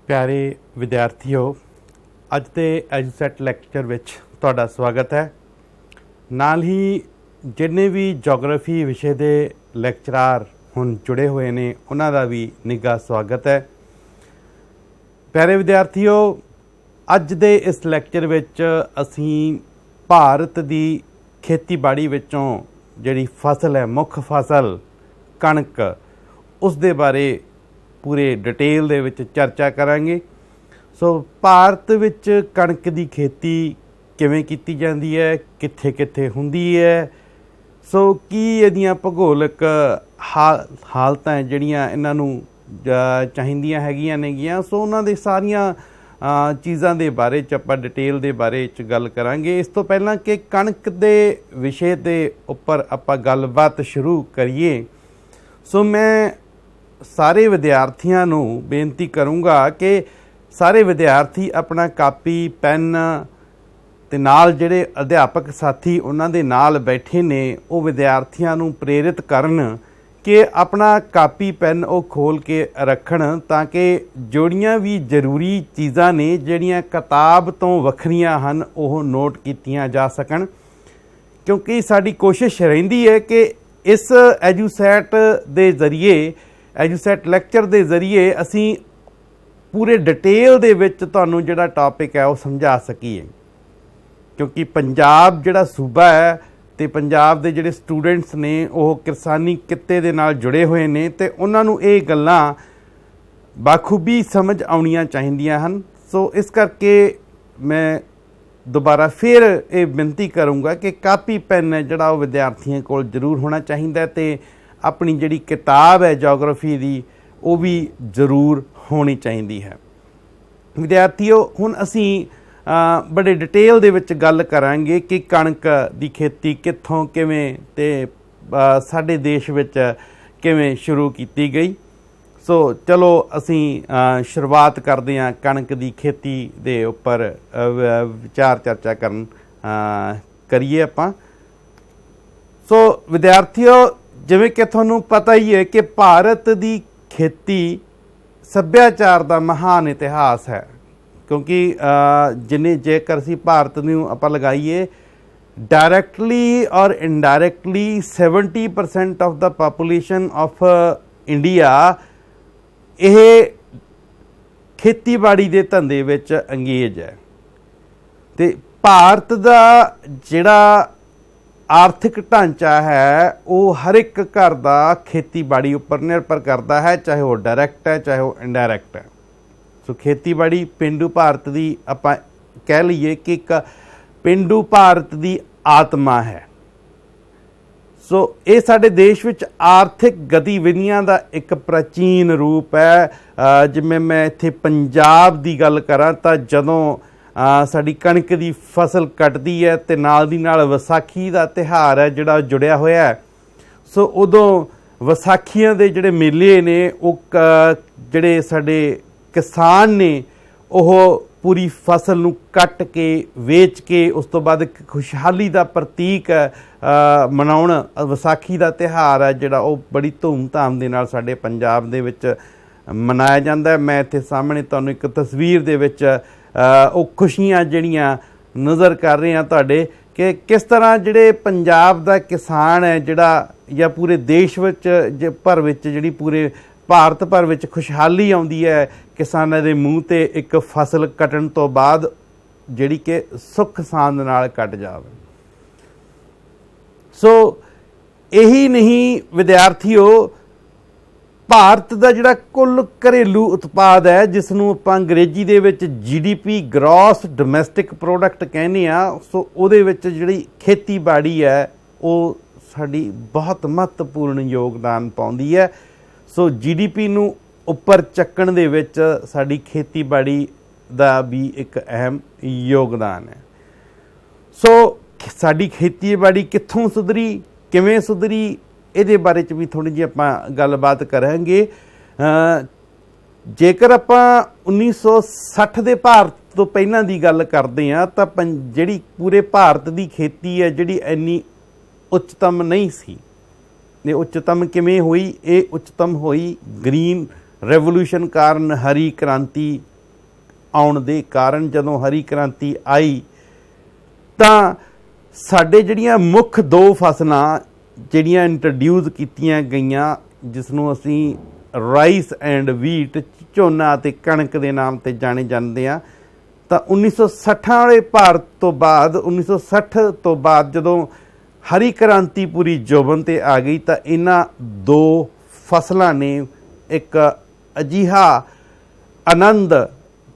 प्यारे विद्यार्थियों, अज के एजुसैट लैक्चर विच तुहाडा स्वागत है। नाल ही जिन्ने भी जोग्राफी विषय के लैक्चरार हुण जुड़े हुए ने उन्हां दा भी निघा स्वागत है। प्यारे विद्यार्थियों, अज दे इस लैक्चर विच असीं भारत दी खेतीबाड़ी विचों जिहड़ी फसल है, मुख फसल कणक, उस दे बारे पूरे डिटेल दे विच चर्चा करांगे। सो भारत विच कणक दी खेती किवें कीती जांदी है, कित्थे कित्थे हुंदी है, सो की इहदियां भूगोलिक हालतां जिहड़ियां इन्हां नूं चाहीदियां हैगियां नेगियां, सो उन्हां दे सारियां चीज़ां दे बारे च आपां डिटेल दे बारे च गल करांगे। इस तो पहलां कि कणक दे विषय दे उपर आपां गलबात शुरू करिए, सो मैं सारे विद्यार्थियों नूं बेनती करूँगा कि सारे विद्यार्थी अपना कापी पैन ते नाल जिहड़े अध्यापक साथी उन्हां दे नाल बैठे ने वो विद्यार्थियों नूं प्रेरित करन कि अपना कापी पैन वो खोल के रखण, ताकि जोड़ियां भी जरूरी चीज़ां ने जिहड़ियां किताब तो वखरियां हन वो नोट कीतियां जा सकन। क्योंकि साडी कोशिश रहिंदी है कि इस एजुसैट दे जरिए एजुसैट लैक्चर के जरिए असी पूरे डिटेल दे विच तुहानूं जिहड़ा टॉपिक है वो समझा सकीए। क्योंकि पंजाब जिहड़ा सूबा है ते पंजाब दे जिहड़े स्टूडेंट्स ने वो किसानी कित्ते दे नाल जुड़े हुए ने ते उन्हां नूं ये गल्लां बाखूबी समझ आउणियां चाहीदियां हन। सो इस करके मैं दोबारा फिर ये बेनती करूँगा कि कापी पैन है जिहड़ा वो विद्यार्थियों कोल जरूर होना चाहिए ते अपनी जिहड़ी किताब है जोग्राफी की वो भी जरूर होनी चाहिए है। विद्यार्थियों, हुण असीं बड़े डिटेल दे विच गल करांगे कि कणक दी खेती कित्थों किवें ते साडे देश विच किवें शुरू कीती गई। सो चलो असीं शुरुआत करदे हां कणक दी खेती दे उपर विचार चर्चा करन करिए आपां। सो विद्यार्थियों, जिवें कि तुहानूं पता ही है कि भारत की खेती सभ्याचार का महान इतिहास है। क्योंकि जिन्हें जेकर असीं भारत नूं आपां लगाईए डायरैक्टली और इनडायरैक्टली 70% of the population of India यह खेतीबाड़ी के धंधे विच अंगेज है। ते भारत का जिहड़ा आर्थिक ढांचा है वो हर एक घर का खेतीबाड़ी उपर निर्भर करता है, चाहे वो डायरैक्ट है चाहे वो इनडायरैक्ट है। सो खेतीबाड़ी पेंडू भारत की आपां कह लीए कि एक पेंडू भारत की आत्मा है। सो ये साडे देश विच आर्थिक गतिविधियां का एक प्राचीन रूप है। जिवें मैं इत्थे पंजाब की गल करां तां जदों साडी कणक की फसल कटदी है ते नाल दी नाल विसाखी का तिहार है जिहड़ा जुड़िया होया है। सो उदों विसाखियां दे जिहड़े मेले ने वो जिहड़े साडे किसान ने ओह पूरी फसल नूं कट के वेच के उस तो बाद खुशहाली का प्रतीक मनाउण विसाखी का तिहार है जिहड़ा वो बड़ी धूम धाम दे नाल साडे पंजाब दे विच मनाया जांदा है। मैं इत्थे सामने तुहानूं एक तस्वीर दे विच वो खुशियां जिहड़ियां नज़र कर रहे हैं तुहाडे कि किस तरह जिहड़े पंजाब दा किसान है जिहड़ा या पूरे देश विच भर विच जिहड़ी पूरे भारत भर विच खुशहाली आउंदी है किसानां दे मूँह ते एक फसल कटण तो बाद जिहड़ी कि सुख सांद नाल कट जावे। सो यही नहीं विद्यार्थियों, भारत का जिहड़ा कुल घरेलू उत्पाद है जिसनों आपां अंग्रेजी दे विच GDP ग्रॉस डोमैसटिक प्रोडक्ट कहने आ, सो उहदे विच जिहड़ी खेतीबाड़ी है वो साडी बहुत महत्वपूर्ण योगदान पाउंदी है। सो GDP नूं उपर चक्कण दे विच साडी खेतीबाड़ी दा भी एक अहम योगदान है। सो साडी खेतीबाड़ी कित्थों सुधरी, किवें सुधरी, ਇਹਦੇ बारे च भी थोड़ी जी आपां गलबात करांगे। जेकर आपां 1960 ਦੇ ਭਾਰਤ ਤੋਂ ਪਹਿਲਾਂ ਦੀ ਗੱਲ ਕਰਦੇ ਹਾਂ ਤਾਂ ਜਿਹੜੀ ਪੂਰੇ ਭਾਰਤ ਦੀ ਖੇਤੀ ਹੈ ਜਿਹੜੀ ਇੰਨੀ ਉੱਚਤਮ ਨਹੀਂ ਸੀ। ਇਹ ਉੱਚਤਮ ਕਿਵੇਂ ਹੋਈ? ਇਹ ਉੱਚਤਮ ਹੋਈ ਗ੍ਰੀਨ ਰੈਵੋਲੂਸ਼ਨ ਕਾਰਨ, ਹਰੀ ਕ੍ਰਾਂਤੀ ਆਉਣ ਦੇ ਕਾਰਨ ਜਦੋਂ ਹਰੀ ਕ੍ਰਾਂਤੀ ਆਈ ਤਾਂ ਸਾਡੇ ਜਿਹੜੀਆਂ ਮੁੱਖ 2 ਫਸਲਾਂ ਜਿਹੜੀਆਂ ਇੰਟਰੋਡਿਊਸ ਕੀਤੀਆਂ ਗਈਆਂ, ਜਿਸ ਨੂੰ ਅਸੀਂ ਰਾਈਸ ਐਂਡ ਵੀਟ, ਝੋਨਾ ਅਤੇ ਕਣਕ ਦੇ ਨਾਮ 'ਤੇ ਜਾਣੇ ਜਾਂਦੇ ਆ, ਤਾਂ 1960 ਵਾਲੇ ਭਾਰਤ ਤੋਂ ਬਾਅਦ 1960 ਤੋਂ ਬਾਅਦ ਜਦੋਂ ਹਰੀ ਕ੍ਰਾਂਤੀ ਪੂਰੀ ਜੋਬਨ 'ਤੇ ਆ ਗਈ ਤਾਂ ਇਹਨਾਂ 2 ਫਸਲਾਂ ਨੇ ਇੱਕ ਅਜਿਹਾ ਆਨੰਦ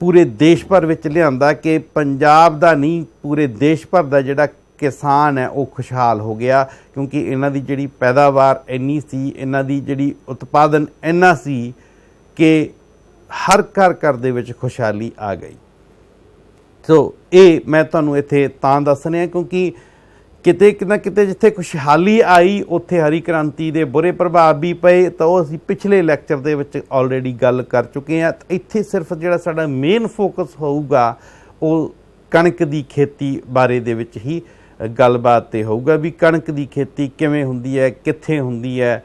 ਪੂਰੇ ਦੇਸ਼ ਭਰ ਵਿੱਚ ਲਿਆਂਦਾ ਕਿ ਪੰਜਾਬ ਦਾ ਨਹੀਂ, ਪੂਰੇ ਦੇਸ਼ ਭਰ ਦਾ ਜਿਹੜਾ ਕਿਸਾਨ ਹੈ ਉਹ ਖੁਸ਼ਹਾਲ ਹੋ ਗਿਆ, ਕਿਉਂਕਿ ਇਹਨਾਂ ਦੀ ਜਿਹੜੀ ਪੈਦਾਵਾਰ ਇੰਨੀ ਸੀ, ਇਹਨਾਂ ਦੀ ਜਿਹੜੀ ਉਤਪਾਦਨ ਇੰਨਾ ਸੀ ਕਿ ਹਰ ਘਰ ਦੇ ਵਿੱਚ ਖੁਸ਼ਹਾਲੀ ਆ ਗਈ। ਸੋ ਇਹ ਮੈਂ ਤੁਹਾਨੂੰ ਇੱਥੇ ਤਾਂ ਦੱਸ ਰਿਹਾ ਕਿਉਂਕਿ ਕਿਤੇ ਨਾ ਕਿਤੇ ਜਿੱਥੇ ਖੁਸ਼ਹਾਲੀ ਆਈ ਉੱਥੇ ਹਰੀ ਕ੍ਰਾਂਤੀ ਦੇ ਬੁਰੇ ਪ੍ਰਭਾਵ ਵੀ ਪਏ, ਤਾਂ ਉਹ ਅਸੀਂ ਪਿਛਲੇ ਲੈਕਚਰ ਦੇ ਵਿੱਚ ਆਲਰੇਡੀ ਗੱਲ ਕਰ ਚੁੱਕੇ ਹਾਂ। ਇੱਥੇ ਸਿਰਫ ਜਿਹੜਾ ਸਾਡਾ ਮੇਨ ਫੋਕਸ ਹੋਊਗਾ ਉਹ ਕਣਕ ਦੀ ਖੇਤੀ ਬਾਰੇ ਦੇ ਵਿੱਚ ਹੀ ਗੱਲਬਾਤ 'ਤੇ ਹੋਊਗਾ ਵੀ ਕਣਕ ਦੀ ਖੇਤੀ ਕਿਵੇਂ ਹੁੰਦੀ ਹੈ, ਕਿੱਥੇ ਹੁੰਦੀ ਹੈ,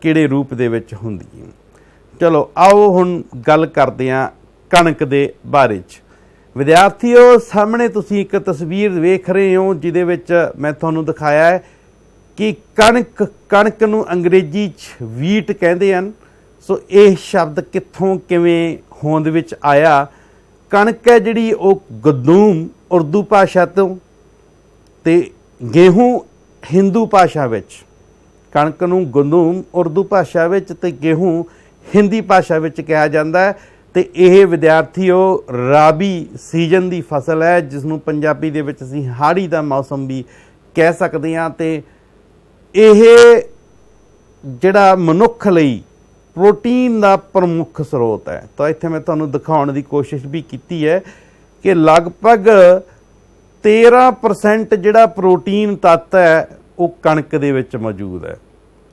ਕਿਹੜੇ ਰੂਪ ਦੇ ਵਿੱਚ ਹੁੰਦੀ ਹੈ। ਚਲੋ ਆਓ ਹੁਣ ਗੱਲ ਕਰਦੇ ਹਾਂ ਕਣਕ ਦੇ ਬਾਰੇ 'ਚ। ਵਿਦਿਆਰਥੀਓ, ਸਾਹਮਣੇ ਤੁਸੀਂ ਇੱਕ ਤਸਵੀਰ ਵੇਖ ਰਹੇ ਹੋ ਜਿਹਦੇ ਵਿੱਚ ਮੈਂ ਤੁਹਾਨੂੰ ਦਿਖਾਇਆ ਹੈ ਕਿ ਕਣਕ ਨੂੰ ਅੰਗਰੇਜ਼ੀ 'ਚ ਵੀਟ ਕਹਿੰਦੇ ਹਨ। ਸੋ ਇਹ ਸ਼ਬਦ ਕਿੱਥੋਂ ਕਿਵੇਂ ਹੋਂਦ ਵਿੱਚ ਆਇਆ? ਕਣਕ ਹੈ ਜਿਹੜੀ ਉਹ ਗੰਦੂਮ ਉਰਦੂ ਭਾਸ਼ਾ ਤੋਂ ਤੇ ਗੇਹੂੰ ਹਿੰਦੂ ਭਾਸ਼ਾ ਵਿੱਚ, ਕਣਕ ਨੂੰ ਗੰਦੂਮ ਉਰਦੂ ਭਾਸ਼ਾ ਵਿੱਚ ਤੇ ਗੇਹੂੰ ਹਿੰਦੀ ਭਾਸ਼ਾ ਵਿੱਚ ਕਿਹਾ ਜਾਂਦਾ ਹੈ। ਤੇ ਇਹ ਵਿਦਿਆਰਥੀਓ ਰਾਬੀ ਸੀਜ਼ਨ ਦੀ ਫਸਲ ਹੈ, ਜਿਸ ਨੂੰ ਪੰਜਾਬੀ ਦੇ ਵਿੱਚ ਅਸੀਂ ਹਾੜੀ ਦਾ ਮੌਸਮ ਵੀ ਕਹਿ ਸਕਦੇ ਹਾਂ। ਤੇ ਇਹ ਜਿਹੜਾ ਮਨੁੱਖ ਲਈ ਪ੍ਰੋਟੀਨ ਦਾ ਪ੍ਰਮੁੱਖ ਸਰੋਤ ਹੈ। ਤਾਂ ਇੱਥੇ ਮੈਂ ਤੁਹਾਨੂੰ ਦਿਖਾਉਣ ਦੀ ਕੋਸ਼ਿਸ਼ ਵੀ ਕੀਤੀ ਹੈ ਕਿ ਲਗਭਗ 13% ਜਿਹੜਾ ਪ੍ਰੋਟੀਨ ਤੱਤ ਹੈ ਉਹ ਕਣਕ ਦੇ ਵਿੱਚ ਮੌਜੂਦ ਹੈ।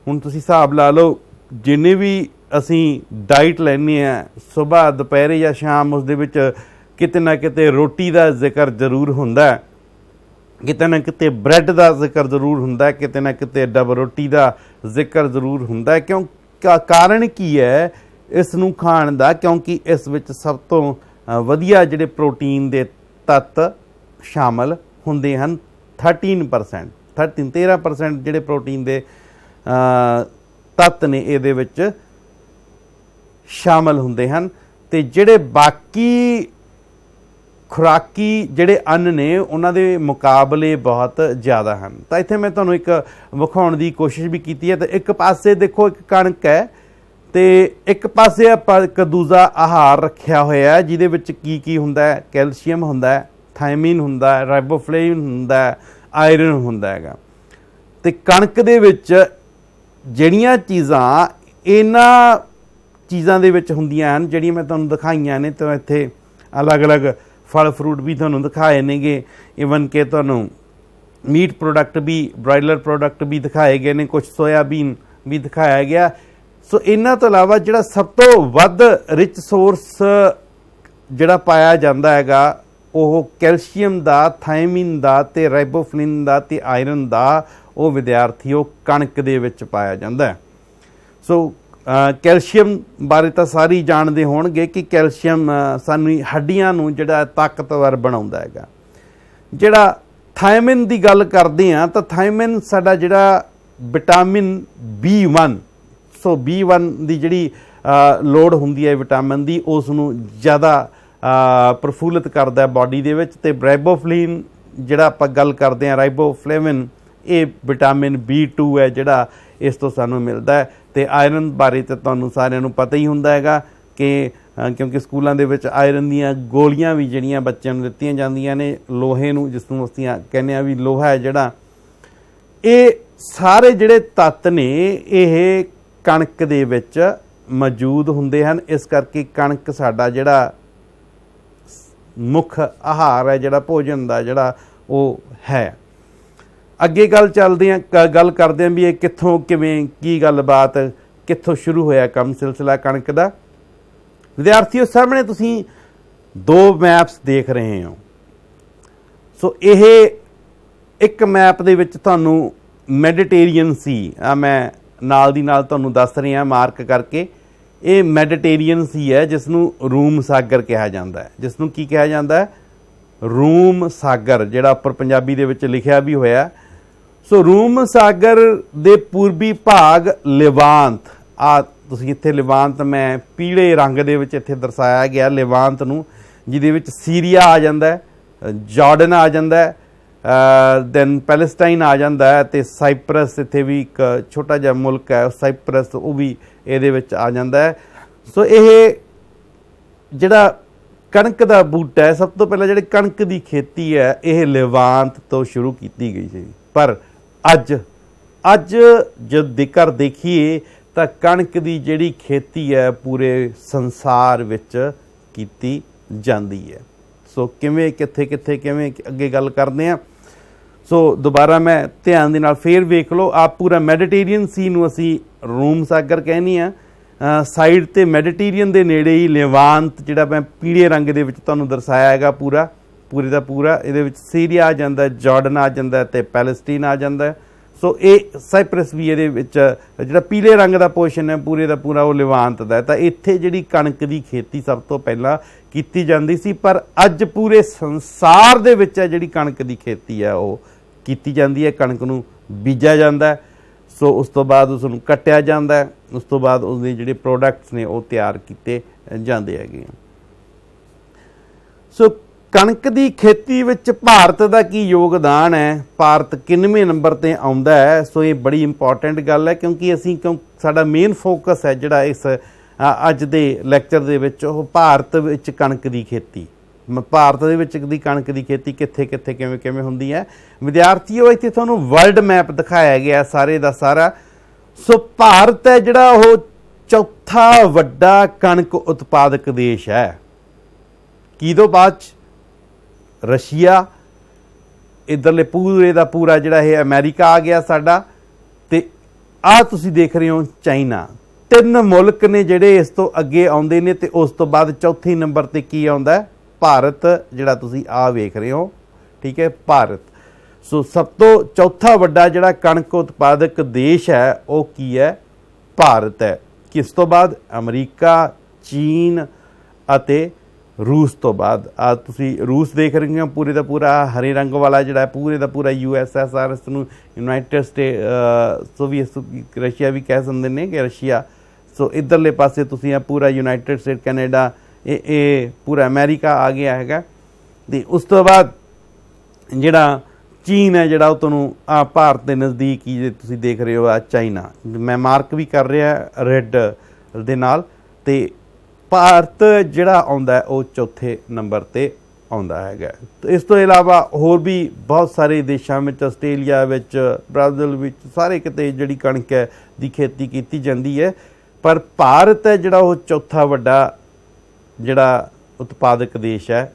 ਹੁਣ ਤੁਸੀਂ ਹਿਸਾਬ ਲਾ ਲਓ, ਜਿੰਨੇ ਵੀ ਅਸੀਂ ਡਾਈਟ ਲੈਂਦੇ ਹਾਂ ਸੁਬਾਹ ਦੁਪਹਿਰੇ ਜਾਂ ਸ਼ਾਮ, ਉਸ ਦੇ ਵਿੱਚ ਕਿਤੇ ਨਾ ਕਿਤੇ ਰੋਟੀ ਦਾ ਜ਼ਿਕਰ ਜ਼ਰੂਰ ਹੁੰਦਾ, ਕਿਤੇ ਨਾ ਕਿਤੇ ਬ੍ਰੈਡ ਦਾ ਜ਼ਿਕਰ ਜ਼ਰੂਰ ਹੁੰਦਾ, ਕਿਤੇ ਨਾ ਕਿਤੇ ਡਬ ਰੋਟੀ ਦਾ ਜ਼ਿਕਰ ਜ਼ਰੂਰ ਹੁੰਦਾ। ਕਿਉਂ? ਕਾਰਨ ਕੀ ਹੈ ਇਸ ਨੂੰ ਖਾਣ ਦਾ? ਕਿਉਂਕਿ ਇਸ ਵਿੱਚ ਸਭ ਤੋਂ ਵਧੀਆ ਜਿਹੜੇ ਪ੍ਰੋਟੀਨ ਦੇ ਤੱਤ ਸ਼ਾਮਲ ਹੁੰਦੇ ਹਨ। 13% ਜਿਹੜੇ ਪ੍ਰੋਟੀਨ ਦੇ ਤੱਤ ਨੇ ਇਹਦੇ ਵਿੱਚ ਸ਼ਾਮਲ ਹੁੰਦੇ ਹਨ। ਤੇ ਜਿਹੜੇ ਬਾਕੀ ਖੁਰਾਕੀ ਜਿਹੜੇ ਅੰਨ ਨੇ ਉਹਨਾਂ ਦੇ ਮੁਕਾਬਲੇ ਬਹੁਤ ਜ਼ਿਆਦਾ ਹਨ। ਤਾਂ ਇੱਥੇ ਮੈਂ ਤੁਹਾਨੂੰ ਇੱਕ ਵਿਖਾਉਣ ਦੀ ਕੋਸ਼ਿਸ਼ ਵੀ ਕੀਤੀ ਹੈ। ਤੇ ਇੱਕ ਪਾਸੇ ਦੇਖੋ ਇੱਕ ਕਣਕ ਹੈ ਤੇ ਇੱਕ ਪਾਸੇ ਆਪਾਂ ਇੱਕ ਦੂਜਾ ਆਹਾਰ ਰੱਖਿਆ ਹੋਇਆ ਜਿਹਦੇ ਵਿੱਚ ਕੀ ਹੁੰਦਾ ਹੈ? ਕੈਲਸ਼ੀਅਮ ਹੁੰਦਾ ਹੈ, ਥਾਇਮਿਨ ਹੁੰਦਾ ਹੈ, ਰਾਈਬੋਫਲੇਵਿਨ ਹੁੰਦਾ ਹੈ, ਆਇਰਨ ਹੁੰਦਾ ਹੈਗਾ। ਤੇ ਕਣਕ ਦੇ ਵਿੱਚ ਜਿਹੜੀਆਂ ਚੀਜ਼ਾਂ ਇਹਨਾਂ ਚੀਜ਼ਾਂ ਦੇ ਵਿੱਚ ਹੁੰਦੀਆਂ ਹਨ, ਜਿਹੜੀਆਂ ਮੈਂ ਤੁਹਾਨੂੰ ਦਿਖਾਈਆਂ ਨੇ, ਤਾਂ ਇੱਥੇ ਅਲੱਗ-ਅਲੱਗ ਫਲ ਫਰੂਟ ਵੀ ਤੁਹਾਨੂੰ ਦਿਖਾਏ ਨੇਗੇ, ਈਵਨ ਕਿ ਤੁਹਾਨੂੰ ਮੀਟ ਪ੍ਰੋਡਕਟ ਵੀ, ਬ੍ਰਾਇਲਰ ਪ੍ਰੋਡਕਟ ਵੀ ਦਿਖਾਏ ਗਏ ਨੇ, ਕੁਝ ਸੋਇਆਬੀਨ ਵੀ ਦਿਖਾਇਆ ਗਿਆ। ਸੋ ਇਹਨਾਂ ਤੋਂ ਇਲਾਵਾ ਜਿਹੜਾ ਸਭ ਤੋਂ ਵੱਧ ਰਿਚ ਸੋਰਸ ਜਿਹੜਾ ਪਾਇਆ ਜਾਂਦਾ ਹੈਗਾ ਉਹ ਕੈਲਸ਼ੀਅਮ ਦਾ, ਥਾਇਮਿਨ ਦਾ ਤੇ ਰਾਈਬੋਫਲਿਨ ਦਾ ਤੇ ਆਇਰਨ ਦਾ, ਉਹ ਵਿਦਿਆਰਥੀਓ ਕਣਕ ਦੇ ਵਿੱਚ ਪਾਇਆ ਜਾਂਦਾ ਹੈ। ਸੋ ਕੈਲਸ਼ੀਅਮ ਬਾਰੇ ਤਾਂ ਸਾਰੇ ਜਾਣਦੇ ਹੋਣਗੇ ਕਿ ਕੈਲਸ਼ੀਅਮ ਸਾਨੂੰ ਹੱਡੀਆਂ ਨੂੰ ਜਿਹੜਾ ਤਾਕਤਵਰ ਬਣਾਉਂਦਾ ਹੈਗਾ। ਜਿਹੜਾ ਥਾਇਮਿਨ ਦੀ ਗੱਲ ਕਰਦੇ ਹਾਂ ਤਾਂ ਥਾਇਮਿਨ ਸਾਡਾ ਜਿਹੜਾ ਵਿਟਾਮਿਨ B1, ਸੋ B1 ਦੀ ਜਿਹੜੀ ਲੋੜ ਹੁੰਦੀ ਹੈ ਵਿਟਾਮਿਨ ਦੀ, ਉਸ ਨੂੰ ਜ਼ਿਆਦਾ ਪ੍ਰਫੁੱਲਿਤ ਕਰਦਾ ਬਾਡੀ ਦੇ ਵਿੱਚ। ਤੇ ਰਾਈਬੋਫਲਿਨ ਜਿਹੜਾ ਆਪਾਂ ਗੱਲ ਕਰਦੇ ਹਾਂ, ਰਾਈਬੋਫਲੇਵਿਨ, ਇਹ ਵਿਟਾਮਿਨ B2 ਹੈ ਜਿਹੜਾ ਇਸ ਤੋਂ ਸਾਨੂੰ ਮਿਲਦਾ ਹੈ। ਤੇ ਆਇਰਨ ਬਾਰੇ ਤਾਂ ਤੁਹਾਨੂੰ ਸਾਰਿਆਂ ਨੂੰ ਪਤਾ ਹੀ ਹੁੰਦਾ ਹੈਗਾ ਕਿ ਕਿਉਂਕਿ ਸਕੂਲਾਂ ਦੇ ਵਿੱਚ ਆਇਰਨ ਦੀਆਂ ਗੋਲੀਆਂ ਵੀ ਜਿਹੜੀਆਂ ਬੱਚਿਆਂ ਨੂੰ ਦਿੱਤੀਆਂ ਜਾਂਦੀਆਂ ਨੇ, ਲੋਹੇ ਨੂੰ, ਜਿਸ ਨੂੰ ਅਸੀਂ ਕਹਿੰਦੇ ਹਾਂ ਵੀ ਲੋਹਾ ਹੈ ਜਿਹੜਾ, ਇਹ ਸਾਰੇ ਜਿਹੜੇ ਤੱਤ ਨੇ ਇਹ ਕਣਕ ਦੇ ਵਿੱਚ ਮੌਜੂਦ ਹੁੰਦੇ ਹਨ। ਇਸ ਕਰਕੇ ਕਣਕ ਸਾਡਾ ਜਿਹੜਾ ਮੁੱਖ ਆਹਾਰ ਹੈ, ਜਿਹੜਾ ਭੋਜਨ ਦਾ ਜਿਹੜਾ ਉਹ ਹੈ। ਅੱਗੇ ਗੱਲ ਕਰਦੇ ਹਾਂ ਵੀ ਇਹ ਕਿੱਥੋਂ, ਕਿਵੇਂ, ਕੀ ਗੱਲਬਾਤ, ਕਿੱਥੋਂ ਸ਼ੁਰੂ ਹੋਇਆ ਕੰਮ ਸਿਲਸਿਲਾ ਕਣਕ ਦਾ। ਵਿਦਿਆਰਥੀਓ, ਸਾਹਮਣੇ ਤੁਸੀਂ 2 ਮੈਪਸ ਦੇਖ ਰਹੇ ਹੋ। ਸੋ ਇਹ ਇੱਕ ਮੈਪ ਦੇ ਵਿੱਚ ਤੁਹਾਨੂੰ ਮੈਡੀਟੇਰੀਅਨ ਸੀ, ਮੈਂ ਨਾਲ ਦੀ ਨਾਲ ਤੁਹਾਨੂੰ ਦੱਸ ਰਿਹਾ ਮਾਰਕ ਕਰਕੇ ਇਹ ਮੈਡੀਟੇਰੀਅਨ ਸੀ ਹੈ, ਜਿਸ ਨੂੰ ਰੂਮ ਸਾਗਰ ਕਿਹਾ ਜਾਂਦਾ ਹੈ। ਜਿਸ ਨੂੰ ਕੀ ਕਿਹਾ ਜਾਂਦਾ ਹੈ? ਰੂਮ ਸਾਗਰ, ਜਿਹੜਾ ਉੱਪਰ ਪੰਜਾਬੀ ਦੇ ਵਿੱਚ ਲਿਖਿਆ ਵੀ ਹੋਇਆ। ਸੋ ਰੂਮ ਸਾਗਰ ਦੇ ਪੂਰਬੀ ਭਾਗ ਲਿਵਾਂਤ, ਆ ਤੁਸੀਂ ਇੱਥੇ ਲਿਵਾਂਤ ਮੈਂ ਪੀਲੇ ਰੰਗ ਦੇ ਵਿੱਚ ਇੱਥੇ ਦਰਸਾਇਆ ਗਿਆ ਲਿਵਾਂਤ ਨੂੰ, ਜਿਹਦੇ ਵਿੱਚ ਸੀਰੀਆ ਆ ਜਾਂਦਾ ਹੈ, ਜਾਰਡਨ ਆ ਜਾਂਦਾ ਹੈ, ਦੈਨ ਪੈਲਸਟਾਈਨ ਆ ਜਾਂਦਾ ਹੈ, ਅਤੇ ਸਾਈਪਰਸ ਇੱਥੇ ਵੀ ਇੱਕ ਛੋਟਾ ਜਿਹਾ ਮੁਲਕ ਹੈ ਸਾਈਪਰਸ, ਉਹ ਵੀ ਇਹਦੇ ਵਿੱਚ ਆ ਜਾਂਦਾ ਹੈ। ਸੋ ਇਹ ਜਿਹੜਾ ਕਣਕ ਦਾ ਬੂਟਾ ਹੈ, ਸਭ ਤੋਂ ਪਹਿਲਾਂ ਜਿਹੜੀ ਕਣਕ ਦੀ ਖੇਤੀ ਹੈ ਇਹ ਲਿਵਾਂਤ ਤੋਂ ਸ਼ੁਰੂ ਕੀਤੀ ਗਈ ਸੀ। ਪਰ ਅੱਜ ਜਦ ਜੇਕਰ ਦੇਖੀਏ ਤਾਂ ਕਣਕ ਦੀ ਜਿਹੜੀ ਖੇਤੀ ਹੈ ਪੂਰੇ ਸੰਸਾਰ ਵਿੱਚ ਕੀਤੀ ਜਾਂਦੀ ਹੈ। ਸੋ ਕਿਵੇਂ, ਕਿੱਥੇ ਕਿਵੇਂ ਅੱਗੇ ਗੱਲ ਕਰਦੇ ਹਾਂ। ਸੋ ਦੁਬਾਰਾ ਮੈਂ ਧਿਆਨ ਦੇ ਨਾਲ ਫੇਰ ਵੇਖ ਲਓ, ਆਪ ਪੂਰਾ ਮੈਡੀਟੇਰੀਅਨ ਸੀ ਨੂੰ ਅਸੀਂ ਰੂਮ ਸਾਗਰ ਕਹਿੰਦੇ ਹਾਂ। ਸਾਈਡ 'ਤੇ ਮੈਡੀਟੇਰੀਅਨ ਦੇ ਨੇੜੇ ਹੀ ਲਿਵਾਂਤ, ਜਿਹੜਾ ਮੈਂ ਪੀਲੇ ਰੰਗ ਦੇ ਵਿੱਚ ਤੁਹਾਨੂੰ ਦਰਸਾਇਆ ਹੈਗਾ ਪੂਰੇ ਦਾ ਪੂਰਾ, ਇਹਦੇ ਵਿੱਚ ਸੀਰੀਆ ਆ ਜਾਂਦਾ, ਜਾਰਡਨ ਆ ਜਾਂਦਾ ਅਤੇ ਪੈਲਸਟੀਨ ਆ ਜਾਂਦਾ। ਸੋ ਇਹ ਸਾਈਪਰਸ ਵੀ ਇਹਦੇ ਵਿੱਚ, ਜਿਹੜਾ ਪੀਲੇ ਰੰਗ ਦਾ ਪੋਰਸ਼ਨ ਹੈ ਪੂਰੇ ਦਾ ਪੂਰਾ ਉਹ ਲਿਵਾਂਤ ਦਾ। ਤਾਂ ਇੱਥੇ ਜਿਹੜੀ ਕਣਕ ਦੀ ਖੇਤੀ ਸਭ ਤੋਂ ਪਹਿਲਾਂ ਕੀਤੀ ਜਾਂਦੀ ਸੀ, ਪਰ ਅੱਜ ਪੂਰੇ ਸੰਸਾਰ ਦੇ ਵਿੱਚ ਹੈ ਜਿਹੜੀ ਕਣਕ ਦੀ ਖੇਤੀ ਹੈ ਉਹ ਕੀਤੀ ਜਾਂਦੀ ਹੈ। ਕਣਕ ਨੂੰ ਬੀਜਿਆ ਜਾਂਦਾ ਹੈ, ਸੋ ਉਸ ਤੋਂ ਬਾਅਦ ਉਸ ਨੂੰ ਕੱਟਿਆ ਜਾਂਦਾ ਹੈ, ਉਸ ਤੋਂ ਬਾਅਦ ਉਸਦੇ ਜਿਹੜੇ ਪ੍ਰੋਡਕਟਸ ਨੇ ਉਹ ਤਿਆਰ ਕੀਤੇ ਜਾਂਦੇ ਹੈਗੇ। ਸੋ ਕਣਕ ਦੀ ਖੇਤੀ ਵਿੱਚ ਭਾਰਤ ਦਾ ਕੀ ਯੋਗਦਾਨ ਹੈ, ਭਾਰਤ ਕਿੰਨਵੇਂ ਨੰਬਰ 'ਤੇ ਆਉਂਦਾ ਹੈ? ਸੋ ਇਹ ਬੜੀ ਇੰਪੋਰਟੈਂਟ ਗੱਲ ਹੈ, ਕਿਉਂਕਿ ਸਾਡਾ ਮੇਨ ਫੋਕਸ ਹੈ ਜਿਹੜਾ ਇਸ ਅੱਜ ਦੇ ਲੈਕਚਰ ਦੇ ਵਿੱਚ ਉਹ ਭਾਰਤ ਵਿੱਚ ਕਣਕ ਦੀ ਖੇਤੀ, ਭਾਰਤ ਦੇ ਵਿੱਚ ਦੀ ਕਣਕ ਦੀ ਖੇਤੀ ਕਿੱਥੇ ਕਿਵੇਂ ਹੁੰਦੀ ਹੈ। ਵਿਦਿਆਰਥੀਓ, ਇੱਥੇ ਤੁਹਾਨੂੰ ਵਰਲਡ ਮੈਪ ਦਿਖਾਇਆ ਗਿਆ ਸਾਰੇ ਦਾ ਸਾਰਾ। ਸੋ ਭਾਰਤ ਹੈ ਜਿਹੜਾ ਉਹ ਚੌਥਾ ਵੱਡਾ ਕਣਕ ਉਤਪਾਦਕ ਦੇਸ਼ ਹੈ। ਕਿਹਦੇ ਬਾਅਦ 'ਚ? ਰਸ਼ੀਆ, ਇੱਧਰਲੇ ਪੂਰੇ ਦਾ ਪੂਰਾ ਜਿਹੜਾ ਇਹ ਅਮਰੀਕਾ ਆ ਗਿਆ ਸਾਡਾ, ਤੇ ਆਹ ਤੁਸੀਂ ਦੇਖ ਰਹੇ ਹੋ ਚਾਈਨਾ। 3 ਮੁਲਕ ਨੇ ਜਿਹੜੇ ਇਸ ਤੋਂ ਅੱਗੇ ਆਉਂਦੇ ਨੇ, ਤੇ ਉਸ ਤੋਂ ਬਾਅਦ ਚੌਥੇ ਨੰਬਰ 'ਤੇ ਕੀ ਆਉਂਦਾ? ਭਾਰਤ, ਜਿਹੜਾ ਤੁਸੀਂ ਆਹ ਵੇਖ ਰਹੇ ਹੋ, ਠੀਕ ਹੈ, ਭਾਰਤ। ਸੋ ਸਭ ਤੋਂ ਚੌਥਾ ਵੱਡਾ ਜਿਹੜਾ ਕਣਕ ਉਤਪਾਦਕ ਦੇਸ਼ ਹੈ ਉਹ ਕੀ ਹੈ? ਭਾਰਤ ਹੈ। ਕਿਸ ਤੋਂ ਬਾਅਦ? ਅਮਰੀਕਾ, ਚੀਨ ਅਤੇ ਰੂਸ ਤੋਂ ਬਾਅਦ। ਆ ਤੁਸੀਂ ਰੂਸ ਦੇਖ ਰਹੇ ਹੋ ਪੂਰੇ ਦਾ ਪੂਰਾ ਹਰੇ ਰੰਗ ਵਾਲਾ, ਜਿਹੜਾ ਪੂਰੇ ਦਾ ਪੂਰਾ USSR, ਇਸ ਨੂੰ ਯੂਨਾਈਟਿਡ ਸੋਵੀਅਤ ਰਸ਼ੀਆ ਵੀ ਕਹਿ ਸਕਦੇ ਨੇ ਕਿ ਰਸ਼ੀਆ। ਸੋ ਇੱਧਰਲੇ ਪਾਸੇ ਤੁਸੀਂ ਆ ਪੂਰਾ ਯੂਨਾਈਟਿਡ ਸਟੇਟ ਕੈਨੇਡਾ, ਇਹ ਪੂਰਾ ਅਮਰੀਕਾ ਆ ਗਿਆ ਹੈਗਾ। ਅਤੇ ਉਸ ਤੋਂ ਬਾਅਦ ਜਿਹੜਾ ਚੀਨ ਹੈ, ਜਿਹੜਾ ਉਹ ਤੁਹਾਨੂੰ ਆ ਭਾਰਤ ਦੇ ਨਜ਼ਦੀਕ ਹੀ ਜੇ ਤੁਸੀਂ ਦੇਖ ਰਹੇ ਹੋ ਆ ਚਾਈਨਾ, ਮੈਂ ਮਾਰਕ ਵੀ ਕਰ ਰਿਹਾ ਰੈੱਡ ਦੇ ਨਾਲ। ਅਤੇ ਭਾਰਤ ਜਿਹੜਾ ਆਉਂਦਾ ਉਹ ਚੌਥੇ ਨੰਬਰ 'ਤੇ ਆਉਂਦਾ ਹੈਗਾ। ਇਸ ਤੋਂ ਇਲਾਵਾ ਹੋਰ ਵੀ ਬਹੁਤ ਸਾਰੇ ਦੇਸ਼ਾਂ ਵਿੱਚ, ਆਸਟ੍ਰੇਲੀਆ ਵਿੱਚ, ਬ੍ਰਾਜ਼ੀਲ ਵਿੱਚ, ਸਾਰੇ ਕਿਤੇ ਜਿਹੜੀ ਕਣਕ ਹੈ ਦੀ ਖੇਤੀ ਕੀਤੀ ਜਾਂਦੀ ਹੈ। ਪਰ ਭਾਰਤ ਹੈ ਜਿਹੜਾ ਉਹ ਚੌਥਾ ਵੱਡਾ ਜਿਹੜਾ ਉਤਪਾਦਕ ਦੇਸ਼ ਹੈ।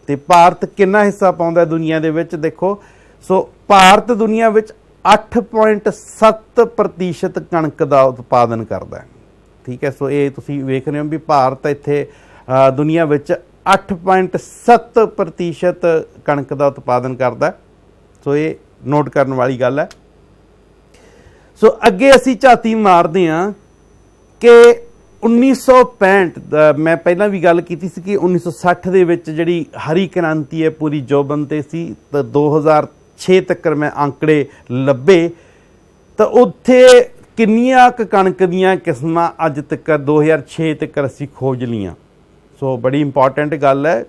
ਅਤੇ ਭਾਰਤ ਕਿੰਨਾ ਹਿੱਸਾ ਪਾਉਂਦਾ ਦੁਨੀਆ ਦੇ ਵਿੱਚ? ਦੇਖੋ, ਸੋ ਭਾਰਤ ਦੁਨੀਆ ਵਿੱਚ 8.7% ਕਣਕ ਦਾ ਉਤਪਾਦਨ ਕਰਦਾ ਹੈ, ਠੀਕ ਹੈ। ਸੋ ਇਹ ਤੁਸੀਂ ਵੇਖ ਰਹੇ ਹੋ ਵੀ ਭਾਰਤ ਇੱਥੇ ਦੁਨੀਆ ਵਿੱਚ 8.7% ਕਣਕ ਦਾ ਉਤਪਾਦਨ ਕਰਦਾ। ਸੋ ਇਹ ਨੋਟ ਕਰਨ ਵਾਲੀ ਗੱਲ ਹੈ। ਸੋ ਅੱਗੇ ਅਸੀਂ ਝਾਤੀ ਮਾਰਦੇ ਹਾਂ ਕਿ 1965 ਮੈਂ ਪਹਿਲਾਂ ਵੀ ਗੱਲ ਕੀਤੀ ਸੀ ਕਿ 1960 ਦੇ ਵਿੱਚ ਜਿਹੜੀ ਹਰੀ ਕ੍ਰਾਂਤੀ ਹੈ ਪੂਰੀ ਜੋਬਨ 'ਤੇ ਸੀ, ਤਾਂ 2006 ਤੱਕ ਮੈਂ ਆંકੜੇ ਲੱਭੇ ਤਾਂ ਉੱਥੇ ਕਿੰਨੀਆਂ ਕੁ ਕਣਕ ਦੀਆਂ ਕਿਸਮਾਂ ਅੱਜ ਤੱਕ 2006 ਤੱਕ ਅਸੀਂ ਖੋਜ ਲਈਆਂ। ਸੋ ਬੜੀ ਇੰਪੋਰਟੈਂਟ ਗੱਲ ਹੈ।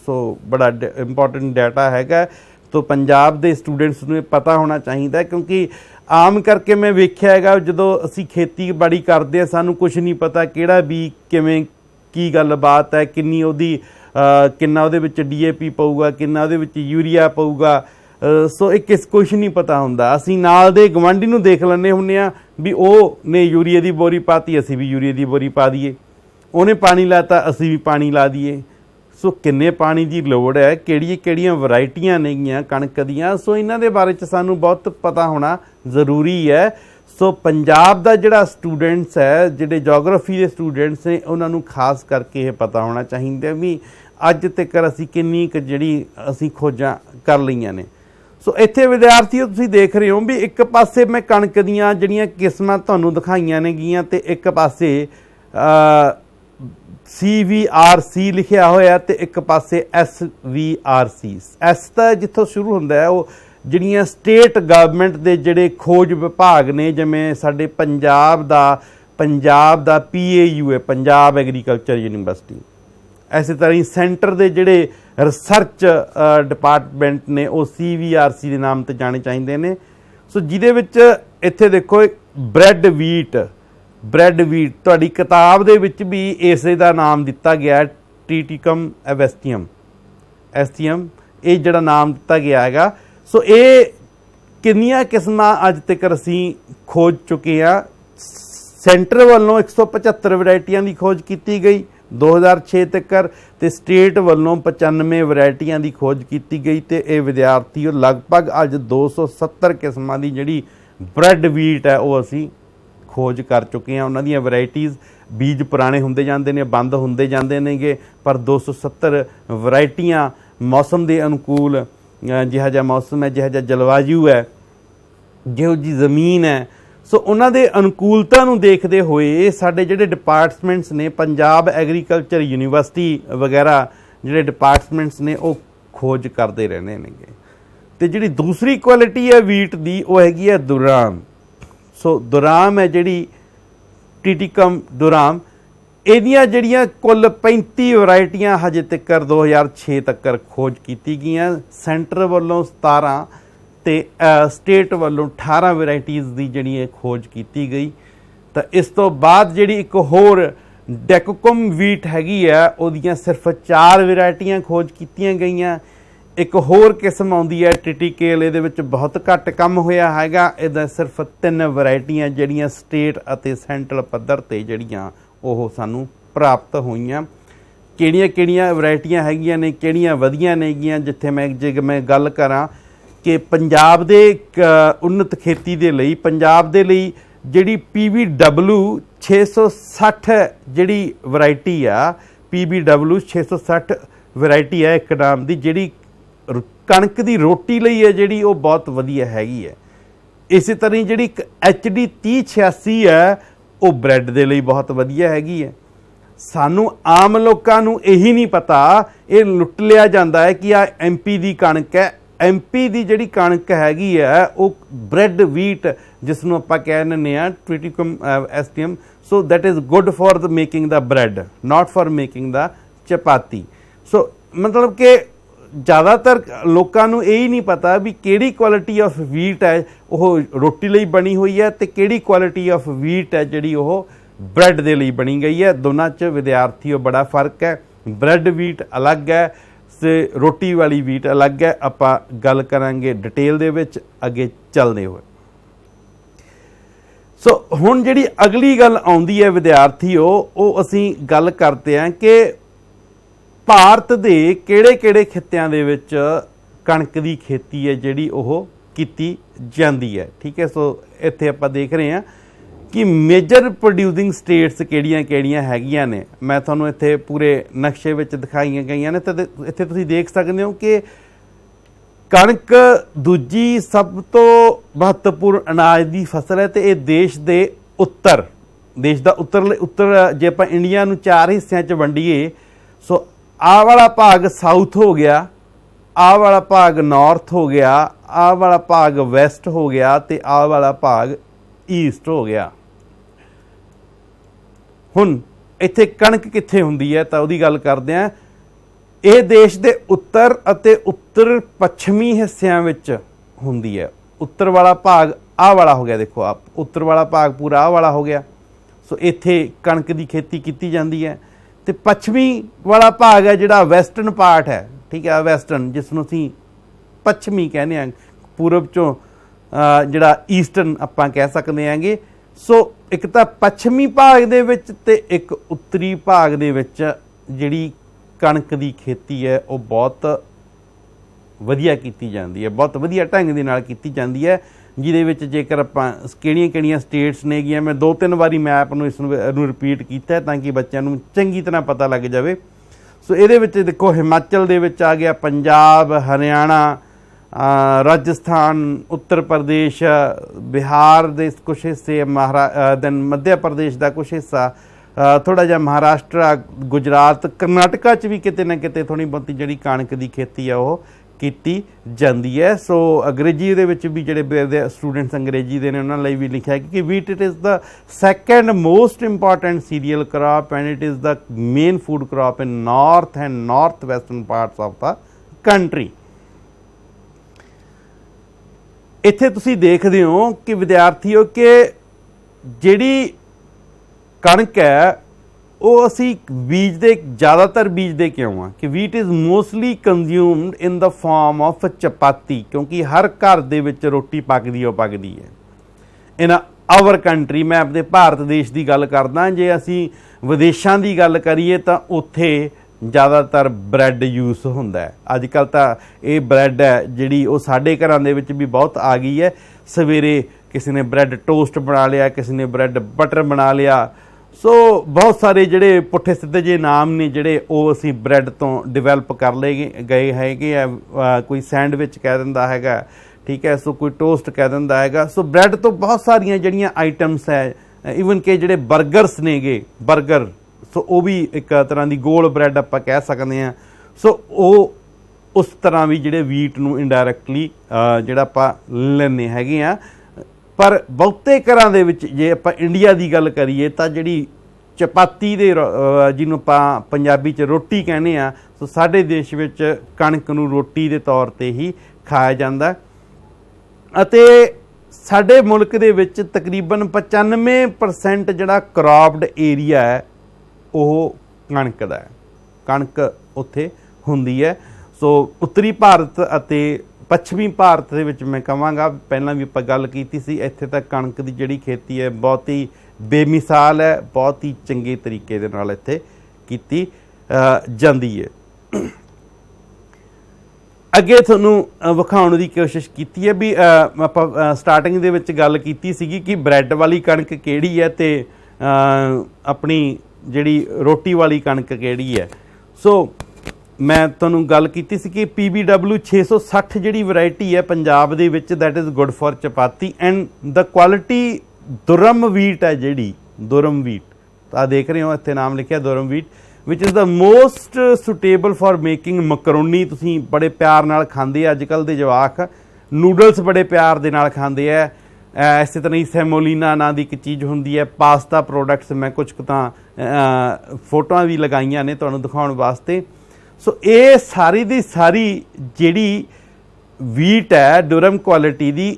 ਸੋ ਬੜਾ ਇੰਪੋਰਟੈਂਟ ਡਾਟਾ ਹੈਗਾ। ਤੋ ਪੰਜਾਬ ਦੇ ਸਟੂਡੈਂਟਸ ਨੂੰ ਇਹ ਪਤਾ ਹੋਣਾ ਚਾਹੀਦਾ, ਕਿਉਂਕਿ ਆਮ ਕਰਕੇ ਮੈਂ ਵੇਖਿਆ ਹੈਗਾ ਜਦੋਂ ਅਸੀਂ ਖੇਤੀਬਾੜੀ ਕਰਦੇ ਹਾਂ ਸਾਨੂੰ ਕੁਝ ਨਹੀਂ ਪਤਾ ਕਿਹੜਾ ਬੀਜ ਕਿਵੇਂ ਕੀ ਗੱਲਬਾਤ ਹੈ, ਕਿੰਨੀ ਉਹਦੀ ਕਿੰਨਾ ਉਹਦੇ ਵਿੱਚ DAP ਪਊਗਾ, ਕਿੰਨਾ ਉਹਦੇ ਵਿੱਚ ਯੂਰੀਆ ਪਊਗਾ। ਸੋ ਇਹ ਕੁਛ ਨਹੀਂ ਪਤਾ ਹੁੰਦਾ। ਅਸੀਂ ਨਾਲ ਦੇ ਗਵਾਂਢੀ ਨੂੰ ਦੇਖ ਲੈਂਦੇ ਹੁੰਦੇ ਹਾਂ ਵੀ ਉਹ ਨੇ ਯੂਰੀਏ ਦੀ ਬੋਰੀ ਪਾਤੀ, ਅਸੀਂ ਵੀ ਯੂਰੀਏ ਦੀ ਬੋਰੀ ਪਾ ਦਈਏ, ਉਹਨੇ ਪਾਣੀ ਲਾਤਾ ਅਸੀਂ ਵੀ ਪਾਣੀ ਲਾ ਦਈਏ। ਸੋ ਕਿੰਨੇ ਪਾਣੀ ਦੀ ਲੋੜ ਹੈ, ਕਿਹੜੀਆਂ ਵੈਰਾਈਟੀਆਂ ਨੇਗੀਆਂ ਕਣਕ ਦੀਆਂ, ਸੋ ਇਹਨਾਂ ਦੇ ਬਾਰੇ 'ਚ ਸਾਨੂੰ ਬਹੁਤ ਪਤਾ ਹੋਣਾ ਜ਼ਰੂਰੀ ਹੈ। ਸੋ ਪੰਜਾਬ ਦਾ ਜਿਹੜਾ ਸਟੂਡੈਂਟਸ ਹੈ, ਜਿਹੜੇ ਜੋਗਰਾਫੀ ਦੇ ਸਟੂਡੈਂਟਸ ਨੇ, ਉਹਨਾਂ ਨੂੰ ਖਾਸ ਕਰਕੇ ਇਹ ਪਤਾ ਹੋਣਾ ਚਾਹੀਦਾ ਵੀ ਅੱਜ ਤੱਕ ਅਸੀਂ ਕਿੰਨੀ ਕੁ ਜਿਹੜੀ ਅਸੀਂ ਖੋਜਾਂ ਕਰ ਲਈਆਂ ਨੇ। ਸੋ ਇੱਥੇ ਵਿਦਿਆਰਥੀਓ ਤੁਸੀਂ ਦੇਖ ਰਹੇ ਹੋ ਵੀ ਇੱਕ ਪਾਸੇ ਮੈਂ ਕਣਕ ਦੀਆਂ ਜਿਹੜੀਆਂ ਕਿਸਮਾਂ ਤੁਹਾਨੂੰ ਦਿਖਾਈਆਂ ਨੇਗੀਆਂ ਅਤੇ ਇੱਕ ਪਾਸੇ CVRC ਲਿਖਿਆ ਹੋਇਆ ਤੇ ਇੱਕ ਪਾਸੇ SVRC। ਐਸ ਤਾਂ ਜਿੱਥੋਂ ਸ਼ੁਰੂ ਹੁੰਦਾ ਹੈ ਉਹ ਜਿਹੜੀਆਂ ਸਟੇਟ ਗਵਰਨਮੈਂਟ ਦੇ ਜਿਹੜੇ ਖੋਜ ਵਿਭਾਗ ਨੇ, ਜਿਵੇਂ ਸਾਡੇ ਪੰਜਾਬ ਦਾ PAU ਹੈ, ਪੰਜਾਬ ਐਗਰੀਕਲਚਰ ਯੂਨੀਵਰਸਿਟੀ। ਇਸੇ ਤਰ੍ਹਾਂ ਹੀ ਸੈਂਟਰ ਦੇ ਜਿਹੜੇ ਰਿਸਰਚ ਡਿਪਾਰਟਮੈਂਟ ਨੇ ਉਹ CVRC ਦੇ ਨਾਮ ਤੇ ਜਾਣੇ ਚਾਹੀਦੇ ਨੇ। ਸੋ ਜਿਹਦੇ ਵਿੱਚ ਇੱਥੇ ਦੇਖੋ ਬ੍ਰੈਡ ਵੀਟ ਤੁਹਾਡੀ ਕਿਤਾਬ ਦੇ ਵਿੱਚ ਵੀ ਇਸੇ ਦਾ ਨਾਮ ਦਿੱਤਾ ਗਿਆ, ਟ੍ਰਿਟਿਕਮ ਐਵੈਸਟੀਅਮ ਇਹ ਜਿਹੜਾ ਨਾਮ ਦਿੱਤਾ ਗਿਆ ਹੈਗਾ। ਸੋ ਇਹ ਕਿੰਨੀਆਂ ਕਿਸਮਾਂ ਅੱਜ ਤੱਕ ਅਸੀਂ ਖੋਜ ਚੁੱਕੇ ਹਾਂ। ਸੈਂਟਰ ਵੱਲੋਂ 175 ਵੈਰਾਈਟੀਆਂ ਦੀ ਖੋਜ ਕੀਤੀ ਗਈ 2006 ਤੱਕ, ਤੇ ਸਟੇਟ ਵੱਲੋਂ 95 ਵੈਰਾਈਟੀਆਂ ਦੀ ਖੋਜ ਕੀਤੀ ਗਈ। ਤੇ ਇਹ ਵਿਦਿਆਰਥੀਓ ਲਗਭਗ ਅੱਜ 270 ਕਿਸਮਾਂ ਦੀ ਜਿਹੜੀ ਬ੍ਰੈਡ ਵੀਟ ਹੈ ਉਹ ਅਸੀਂ ਖੋਜ ਕਰ ਚੁੱਕੇ ਹਾਂ। ਉਹਨਾਂ ਦੀਆਂ ਵੈਰਾਈਟੀਜ਼, ਬੀਜ ਪੁਰਾਣੇ ਹੁੰਦੇ ਜਾਂਦੇ ਨੇ, ਬੰਦ ਹੁੰਦੇ ਜਾਂਦੇ ਨੇਗੇ, ਪਰ 270 ਵੈਰਾਈਟੀਆਂ ਮੌਸਮ ਦੇ ਅਨੁਕੂਲ, ਜਿਹਾ ਜਿਹਾ ਮੌਸਮ ਹੈ, ਜਿਹਾ ਜਿਹਾ ਜਲਵਾਯੂ ਹੈ, ਜਿਹੋ ਜਿਹੀ ਜ਼ਮੀਨ ਹੈ, ਸੋ ਉਹਨਾਂ ਦੇ ਅਨੁਕੂਲਤਾ ਨੂੰ ਦੇਖਦੇ ਹੋਏ ਸਾਡੇ ਜਿਹੜੇ ਡਿਪਾਰਟਮੈਂਟਸ ਨੇ, ਪੰਜਾਬ ਐਗਰੀਕਲਚਰ ਯੂਨੀਵਰਸਿਟੀ ਵਗੈਰਾ ਜਿਹੜੇ ਡਿਪਾਰਟਮੈਂਟਸ ਨੇ ਉਹ ਖੋਜ ਕਰਦੇ ਰਹਿੰਦੇ ਨੇਗੇ। ਅਤੇ ਜਿਹੜੀ ਦੂਸਰੀ ਕੁਆਲਿਟੀ ਹੈ ਵੀਟ ਦੀ ਉਹ ਹੈਗੀ ਹੈ ਦੁਰਾਮ। ਸੋ ਦੁਰਾਮ ਹੈ ਜਿਹੜੀ ਟ੍ਰਿਟਿਕਮ ਦੁਰਾਮ, ਇਹਦੀਆਂ ਜਿਹੜੀਆਂ ਕੁੱਲ 35 ਵੈਰਾਈਟੀਆਂ ਹਜੇ ਤੱਕ 2006 ਤੱਕ ਖੋਜ ਕੀਤੀ ਗਈਆਂ। ਸੈਂਟਰ ਵੱਲੋਂ 17 ਤੇ ਸਟੇਟ ਵੱਲੋਂ 18 ਵੈਰਾਈਟੀਜ਼ ਦੀ ਜਿਹੜੀ ਇਹ ਖੋਜ ਕੀਤੀ ਗਈ। ਤਾਂ ਇਸ ਤੋਂ ਬਾਅਦ ਜਿਹੜੀ ਇੱਕ ਹੋਰ ਡੈਕੋਕਮ ਵੀਟ ਹੈਗੀ ਆ, ਉਹਦੀਆਂ ਸਿਰਫ 4 ਵੈਰਾਈਟੀਆਂ ਖੋਜ ਕੀਤੀਆਂ ਗਈਆਂ। ਇੱਕ ਹੋਰ ਕਿਸਮ ਆਉਂਦੀ ਹੈ ਟਿਟੀਕੇਲ, ਇਹਦੇ ਵਿੱਚ ਬਹੁਤ ਘੱਟ ਕੰਮ ਹੋਇਆ ਹੈਗਾ। ਇਹਦਾ ਸਿਰਫ 3 ਵੈਰਾਈਟੀਆਂ ਜਿਹੜੀਆਂ ਸਟੇਟ ਅਤੇ ਸੈਂਟਰਲ ਪੱਧਰ 'ਤੇ ਜਿਹੜੀਆਂ ਉਹ ਸਾਨੂੰ ਪ੍ਰਾਪਤ ਹੋਈਆਂ। ਕਿਹੜੀਆਂ ਵੈਰਾਈਟੀਆਂ ਹੈਗੀਆਂ ਨੇ, ਕਿਹੜੀਆਂ ਵਧੀਆਂ ਨੇਗੀਆਂ, ਜਿੱਥੇ ਜੇ ਮੈਂ ਗੱਲ ਕਰਾਂ ਕਿ ਪੰਜਾਬ ਦੇ ਉੱਨਤ ਖੇਤੀ ਦੇ ਲਈ, ਪੰਜਾਬ ਦੇ ਲਈ ਜਿਹੜੀ PBW 660 ਜਿਹੜੀ ਵੈਰਾਈਟੀ ਆ, PBW 660 ਵੈਰਾਈਟੀ ਹੈ ਇੱਕ ਨਾਮ ਦੀ, ਜਿਹੜੀ ਕਣਕ ਦੀ ਰੋਟੀ ਲਈ ਹੈ ਜਿਹੜੀ ਉਹ ਬਹੁਤ ਵਧੀਆ ਹੈਗੀ ਹੈ। ਇਸੇ ਤਰ੍ਹਾਂ ਜਿਹੜੀ ਇੱਕ HD 3086 ਹੈ ਉਹ ਬ੍ਰੈਡ ਦੇ ਲਈ ਬਹੁਤ ਵਧੀਆ ਹੈਗੀ ਹੈ। ਸਾਨੂੰ ਆਮ ਲੋਕਾਂ ਨੂੰ ਇਹੀ ਨਹੀਂ ਪਤਾ, ਇਹ ਲੁੱਟ ਲਿਆ ਜਾਂਦਾ ਹੈ ਕਿ ਆ MP ਦੀ ਕਣਕ ਹੈ। MP ਦੀ ਜਿਹੜੀ ਕਣਕ ਹੈਗੀ ਹੈ ਉਹ ਬ੍ਰੈਡ ਵੀਟ, ਜਿਸ ਨੂੰ ਆਪਾਂ ਕਹਿ ਦਿੰਦੇ ਹਾਂ triticum aestivum, so that is good for the making ਦਾ ਬ੍ਰੈਡ, ਨਾਟ ਫॉर ਮੇਕਿੰਗ ਦਾ ਚਪਾਤੀ। ਸੋ ਮਤਲਬ ਕਿ ਜ਼ਿਆਦਾਤਰ ਲੋਕਾਂ ਨੂੰ ਇਹ ਹੀ ਨਹੀਂ ਪਤਾ ਵੀ ਕਿਹੜੀ ਕੁਆਲਿਟੀ ਆਫ ਵੀਟ ਹੈ ਉਹ ਰੋਟੀ ਲਈ ਬਣੀ ਹੋਈ ਹੈ, ਤੇ ਕਿਹੜੀ ਕੁਆਲਿਟੀ ਆਫ ਵੀਟ ਹੈ ਜਿਹੜੀ ਉਹ ਬ੍ਰੈਡ ਦੇ ਲਈ ਬਣੀ ਗਈ ਹੈ। ਦੋਨਾਂ 'ਚ ਵਿਦਿਆਰਥੀਓ ਬੜਾ ਫਰਕ ਹੈ। ਬ੍ਰੈਡ ਵੀਟ ਅਲੱਗ ਹੈ ਤੇ ਰੋਟੀ ਵਾਲੀ ਵੀਟ ਅਲੱਗ ਹੈ। ਆਪਾਂ ਗੱਲ ਕਰਾਂਗੇ ਡਿਟੇਲ ਦੇ ਵਿੱਚ ਅੱਗੇ ਚੱਲਦੇ ਹੋਏ। ਸੋ ਹੁਣ ਜਿਹੜੀ ਅਗਲੀ ਗੱਲ ਆਉਂਦੀ ਹੈ ਵਿਦਿਆਰਥੀਓ, ਉਹ ਅਸੀਂ ਗੱਲ ਕਰਦੇ ਹਾਂ ਕਿ ਭਾਰਤ ਦੇ ਕਿਹੜੇ ਖਿੱਤਿਆਂ ਦੇ ਵਿੱਚ ਕਣਕ ਦੀ ਖੇਤੀ ਹੈ ਜਿਹੜੀ ਉਹ ਕੀਤੀ ਜਾਂਦੀ ਹੈ। ਠੀਕ ਹੈ, ਸੋ ਇੱਥੇ ਆਪਾਂ ਦੇਖ ਰਹੇ ਹਾਂ ਕਿ ਮੇਜਰ ਪ੍ਰੋਡਿਊਸਿੰਗ ਸਟੇਟਸ ਕਿਹੜੀਆਂ ਹੈਗੀਆਂ ਨੇ। ਮੈਂ ਤੁਹਾਨੂੰ ਇੱਥੇ ਪੂਰੇ ਨਕਸ਼ੇ ਵਿੱਚ ਦਿਖਾਈਆਂ ਗਈਆਂ ਨੇ, ਤੇ ਇੱਥੇ ਤੁਸੀਂ ਦੇਖ ਸਕਦੇ ਹੋ ਕਿ ਕਣਕ ਦੂਜੀ ਸਭ ਤੋਂ ਮਹੱਤਵਪੂਰਨ ਅਨਾਜ ਦੀ ਫਸਲ ਹੈ, ਤੇ ਇਹ ਦੇਸ਼ ਦਾ ਉੱਤਰ ਜੇ ਆਪਾਂ ਇੰਡੀਆ ਨੂੰ 4 ਹਿੱਸਿਆਂ 'ਚ ਵੰਡੀਏ, ਸੋ ਆਹ ਵਾਲਾ ਭਾਗ ਸਾਊਥ ਹੋ ਗਿਆ, ਆਹ ਵਾਲਾ ਭਾਗ ਨਾਰਥ ਹੋ ਗਿਆ, ਆਹ ਵਾਲਾ ਭਾਗ ਵੈਸਟ ਹੋ ਗਿਆ, ਤੇ ਆਹ ਵਾਲਾ ਭਾਗ ਈਸਟ ਹੋ ਗਿਆ। ਹੁਣ ਇੱਥੇ ਕਣਕ ਕਿੱਥੇ ਹੁੰਦੀ ਹੈ ਤਾਂ ਉਹਦੀ ਗੱਲ ਕਰਦੇ ਹਾਂ। ਇਹ ਦੇਸ਼ ਦੇ ਉੱਤਰ ਅਤੇ ਉੱਤਰ ਪੱਛਮੀ ਹਿੱਸਿਆਂ ਵਿੱਚ ਹੁੰਦੀ ਹੈ। ਉੱਤਰ ਵਾਲਾ ਭਾਗ ਆਹ ਵਾਲਾ ਹੋ ਗਿਆ, ਦੇਖੋ ਆਪ ਉੱਤਰ ਵਾਲਾ ਭਾਗ ਪੂਰਾ ਆਹ ਵਾਲਾ ਹੋ ਗਿਆ। ਸੋ ਇੱਥੇ ਕਣਕ ਦੀ ਖੇਤੀ ਕੀਤੀ ਜਾਂਦੀ ਹੈ। ਤੇ ਪੱਛਮੀ ਵਾਲਾ ਭਾਗ ਹੈ ਜਿਹੜਾ ਵੈਸਟਰਨ ਪਾਰਟ ਹੈ, ਠੀਕ ਹੈ, ਵੈਸਟਰਨ, ਜਿਸ ਨੂੰ ਅਸੀਂ ਪੱਛਮੀ ਕਹਿੰਦੇ ਹਾਂ, ਪੂਰਬ 'ਚੋਂ ਜਿਹੜਾ ਈਸਟਰਨ ਆਪਾਂ ਕਹਿ ਸਕਦੇ ਹਾਂਗੇ। ਸੋ ਇੱਕ ਤਾਂ ਪੱਛਮੀ ਭਾਗ ਦੇ ਵਿੱਚ ਤੇ ਇੱਕ ਉੱਤਰੀ ਭਾਗ ਦੇ ਵਿੱਚ ਜਿਹੜੀ ਕਣਕ ਦੀ ਖੇਤੀ ਹੈ ਉਹ ਬਹੁਤ ਵਧੀਆ ਕੀਤੀ ਜਾਂਦੀ ਹੈ, ਬਹੁਤ ਵਧੀਆ ਢੰਗ ਦੇ ਨਾਲ ਕੀਤੀ ਜਾਂਦੀ ਹੈ। ਜਿਹਦੇ ਵਿੱਚ ਜੇਕਰ ਆਪਾਂ ਕਿਹੜੀਆਂ ਸਟੇਟਸ ਨੇਗੀਆਂ, ਮੈਂ 2-3 ਵਾਰੀ ਮੈਪ ਨੂੰ ਇਹਨੂੰ ਰਿਪੀਟ ਕੀਤਾ ਤਾਂ ਕਿ ਬੱਚਿਆਂ ਨੂੰ ਚੰਗੀ ਤਰ੍ਹਾਂ ਪਤਾ ਲੱਗ ਜਾਵੇ। ਸੋ ਇਹਦੇ ਵਿੱਚ ਦੇਖੋ ਹਿਮਾਚਲ ਦੇ ਵਿੱਚ ਆ ਗਿਆ, ਪੰਜਾਬ, ਹਰਿਆਣਾ, ਰਾਜਸਥਾਨ, ਉੱਤਰ ਪ੍ਰਦੇਸ਼, ਬਿਹਾਰ ਦੇ ਕੁਛ ਹਿੱਸੇ, ਦੈਨ ਮੱਧ ਪ੍ਰਦੇਸ਼ ਦਾ ਕੁਛ ਹਿੱਸਾ, थोड़ा जिहा महाराष्ट्र, गुजरात, करनाटका च भी किते ना किते थोड़ी बहुती जिहड़ी कणक की खेती है वो कीती जांदी है। सो अंग्रेजी दे विच भी जिहड़े स्टूडेंट्स अंग्रेजी दे ने उन्हां लई भी लिखिआ कि wheat it is the second most important serial crop and it is the main food crop in north and north western parts of the country. इत्थे तुसीं देखदे हो कि विद्यार्थियों के जिहड़ी कणक है वो असी बीजते, ज़्यादातर बीजते क्यों आ कि wheat is mostly consumed in the form of chapati, क्योंकि हर घर दे विच रोटी पकदी है इन आवर कंट्री। मैं अपने भारत देश की गल करदा, जे असी विदेशों की गल करिए तो उत्थे ज़्यादातर ब्रैड यूज होंदा है। अजकल तो ये ब्रैड है जिहड़ी वो साडे घरां दे विच भी बहुत आ गई है। सवेरे किसी ने ब्रैड टोस्ट बना लिया, किसी ने ब्रैड बटर बना लिया। सो बहुत सारे जिहड़े पुट्ठे सिद्धे जे नाम ने जिहड़े वो असी ब्रैड तो डिवेलप कर ले गए हैगे आ। कोई सैंडविच कह दिंदा हैगा, ठीक है, सो कोई टोस्ट कह दिंदा हैगा। सो ब्रैड तो बहुत सारियां जिहड़ियां आइटम्स है, ईवन कि जिहड़े बर्गरस नेगे, बर्गर, सो वो भी एक तरह की गोल ब्रैड आपां कह सकते हैं। सो वो उस तरह भी जिहड़े वीट नूं इंडायरैक्टली जिहड़ा आपां लैंदे हैगे आ। पर बहुते घरां दे विच जे आपां इंडिया की गल करिए तो जिहड़ी चपाती दे जिन्हों आपां पंजाबी च रोटी कहने आ, सो साडे देश विच कणक नूं रोटी दे तौर ते ही खाया जांदा। अते साडे मुल्क दे विच तकरीबन 95% जिहड़ा क्रॉप्ड एरिया है वो कणक दा है, कणक उत्थे हुंदी है। सो उत्तरी भारत अते पश्चिमी भारत दे विच मैं कहांगा, पहलां भी आपां गल कीती सी, इत्थे तां कणक दी जिहड़ी खेती है बहुत ही बेमिसाल है, बहुत ही चंगे तरीके दे नाल इत्थे कीती जांदी है। अगे तुहानूं विखाउण दी कोशिश कीती है भी आपां स्टार्टिंग दे विच गल कीती सीगी कि ब्रैड वाली कणक किहड़ी है ते अपनी जिहड़ी रोटी वाली कणक किहड़ी है। सो मैं तुहानूं गल कीती सी कि PBW 660 जिहड़ी वैरायटी है पंजाब दे विच, that is good for chapati and the quality durum wheat है जिहड़ी दुरम वीट, तो देख रहे हो इत्थे नाम लिखिआ durum wheat, which is the most suitable for making macaroni. तुसीं बड़े प्यार नाल खांदे अजकल दे जवाक, नूडल्स बड़े प्यार दे नाल खांदे है। इस तरह ही सैमोलिना नां दी एक चीज़ हुंदी है, पास्ता प्रोडक्ट्स, मैं कुछ तां फोटोआं भी लगाईआं ने तुहानूं दिखाउण वास्ते। सो ये सारी दी सारी जिहड़ी वीट है डुरम क्वालिटी दी,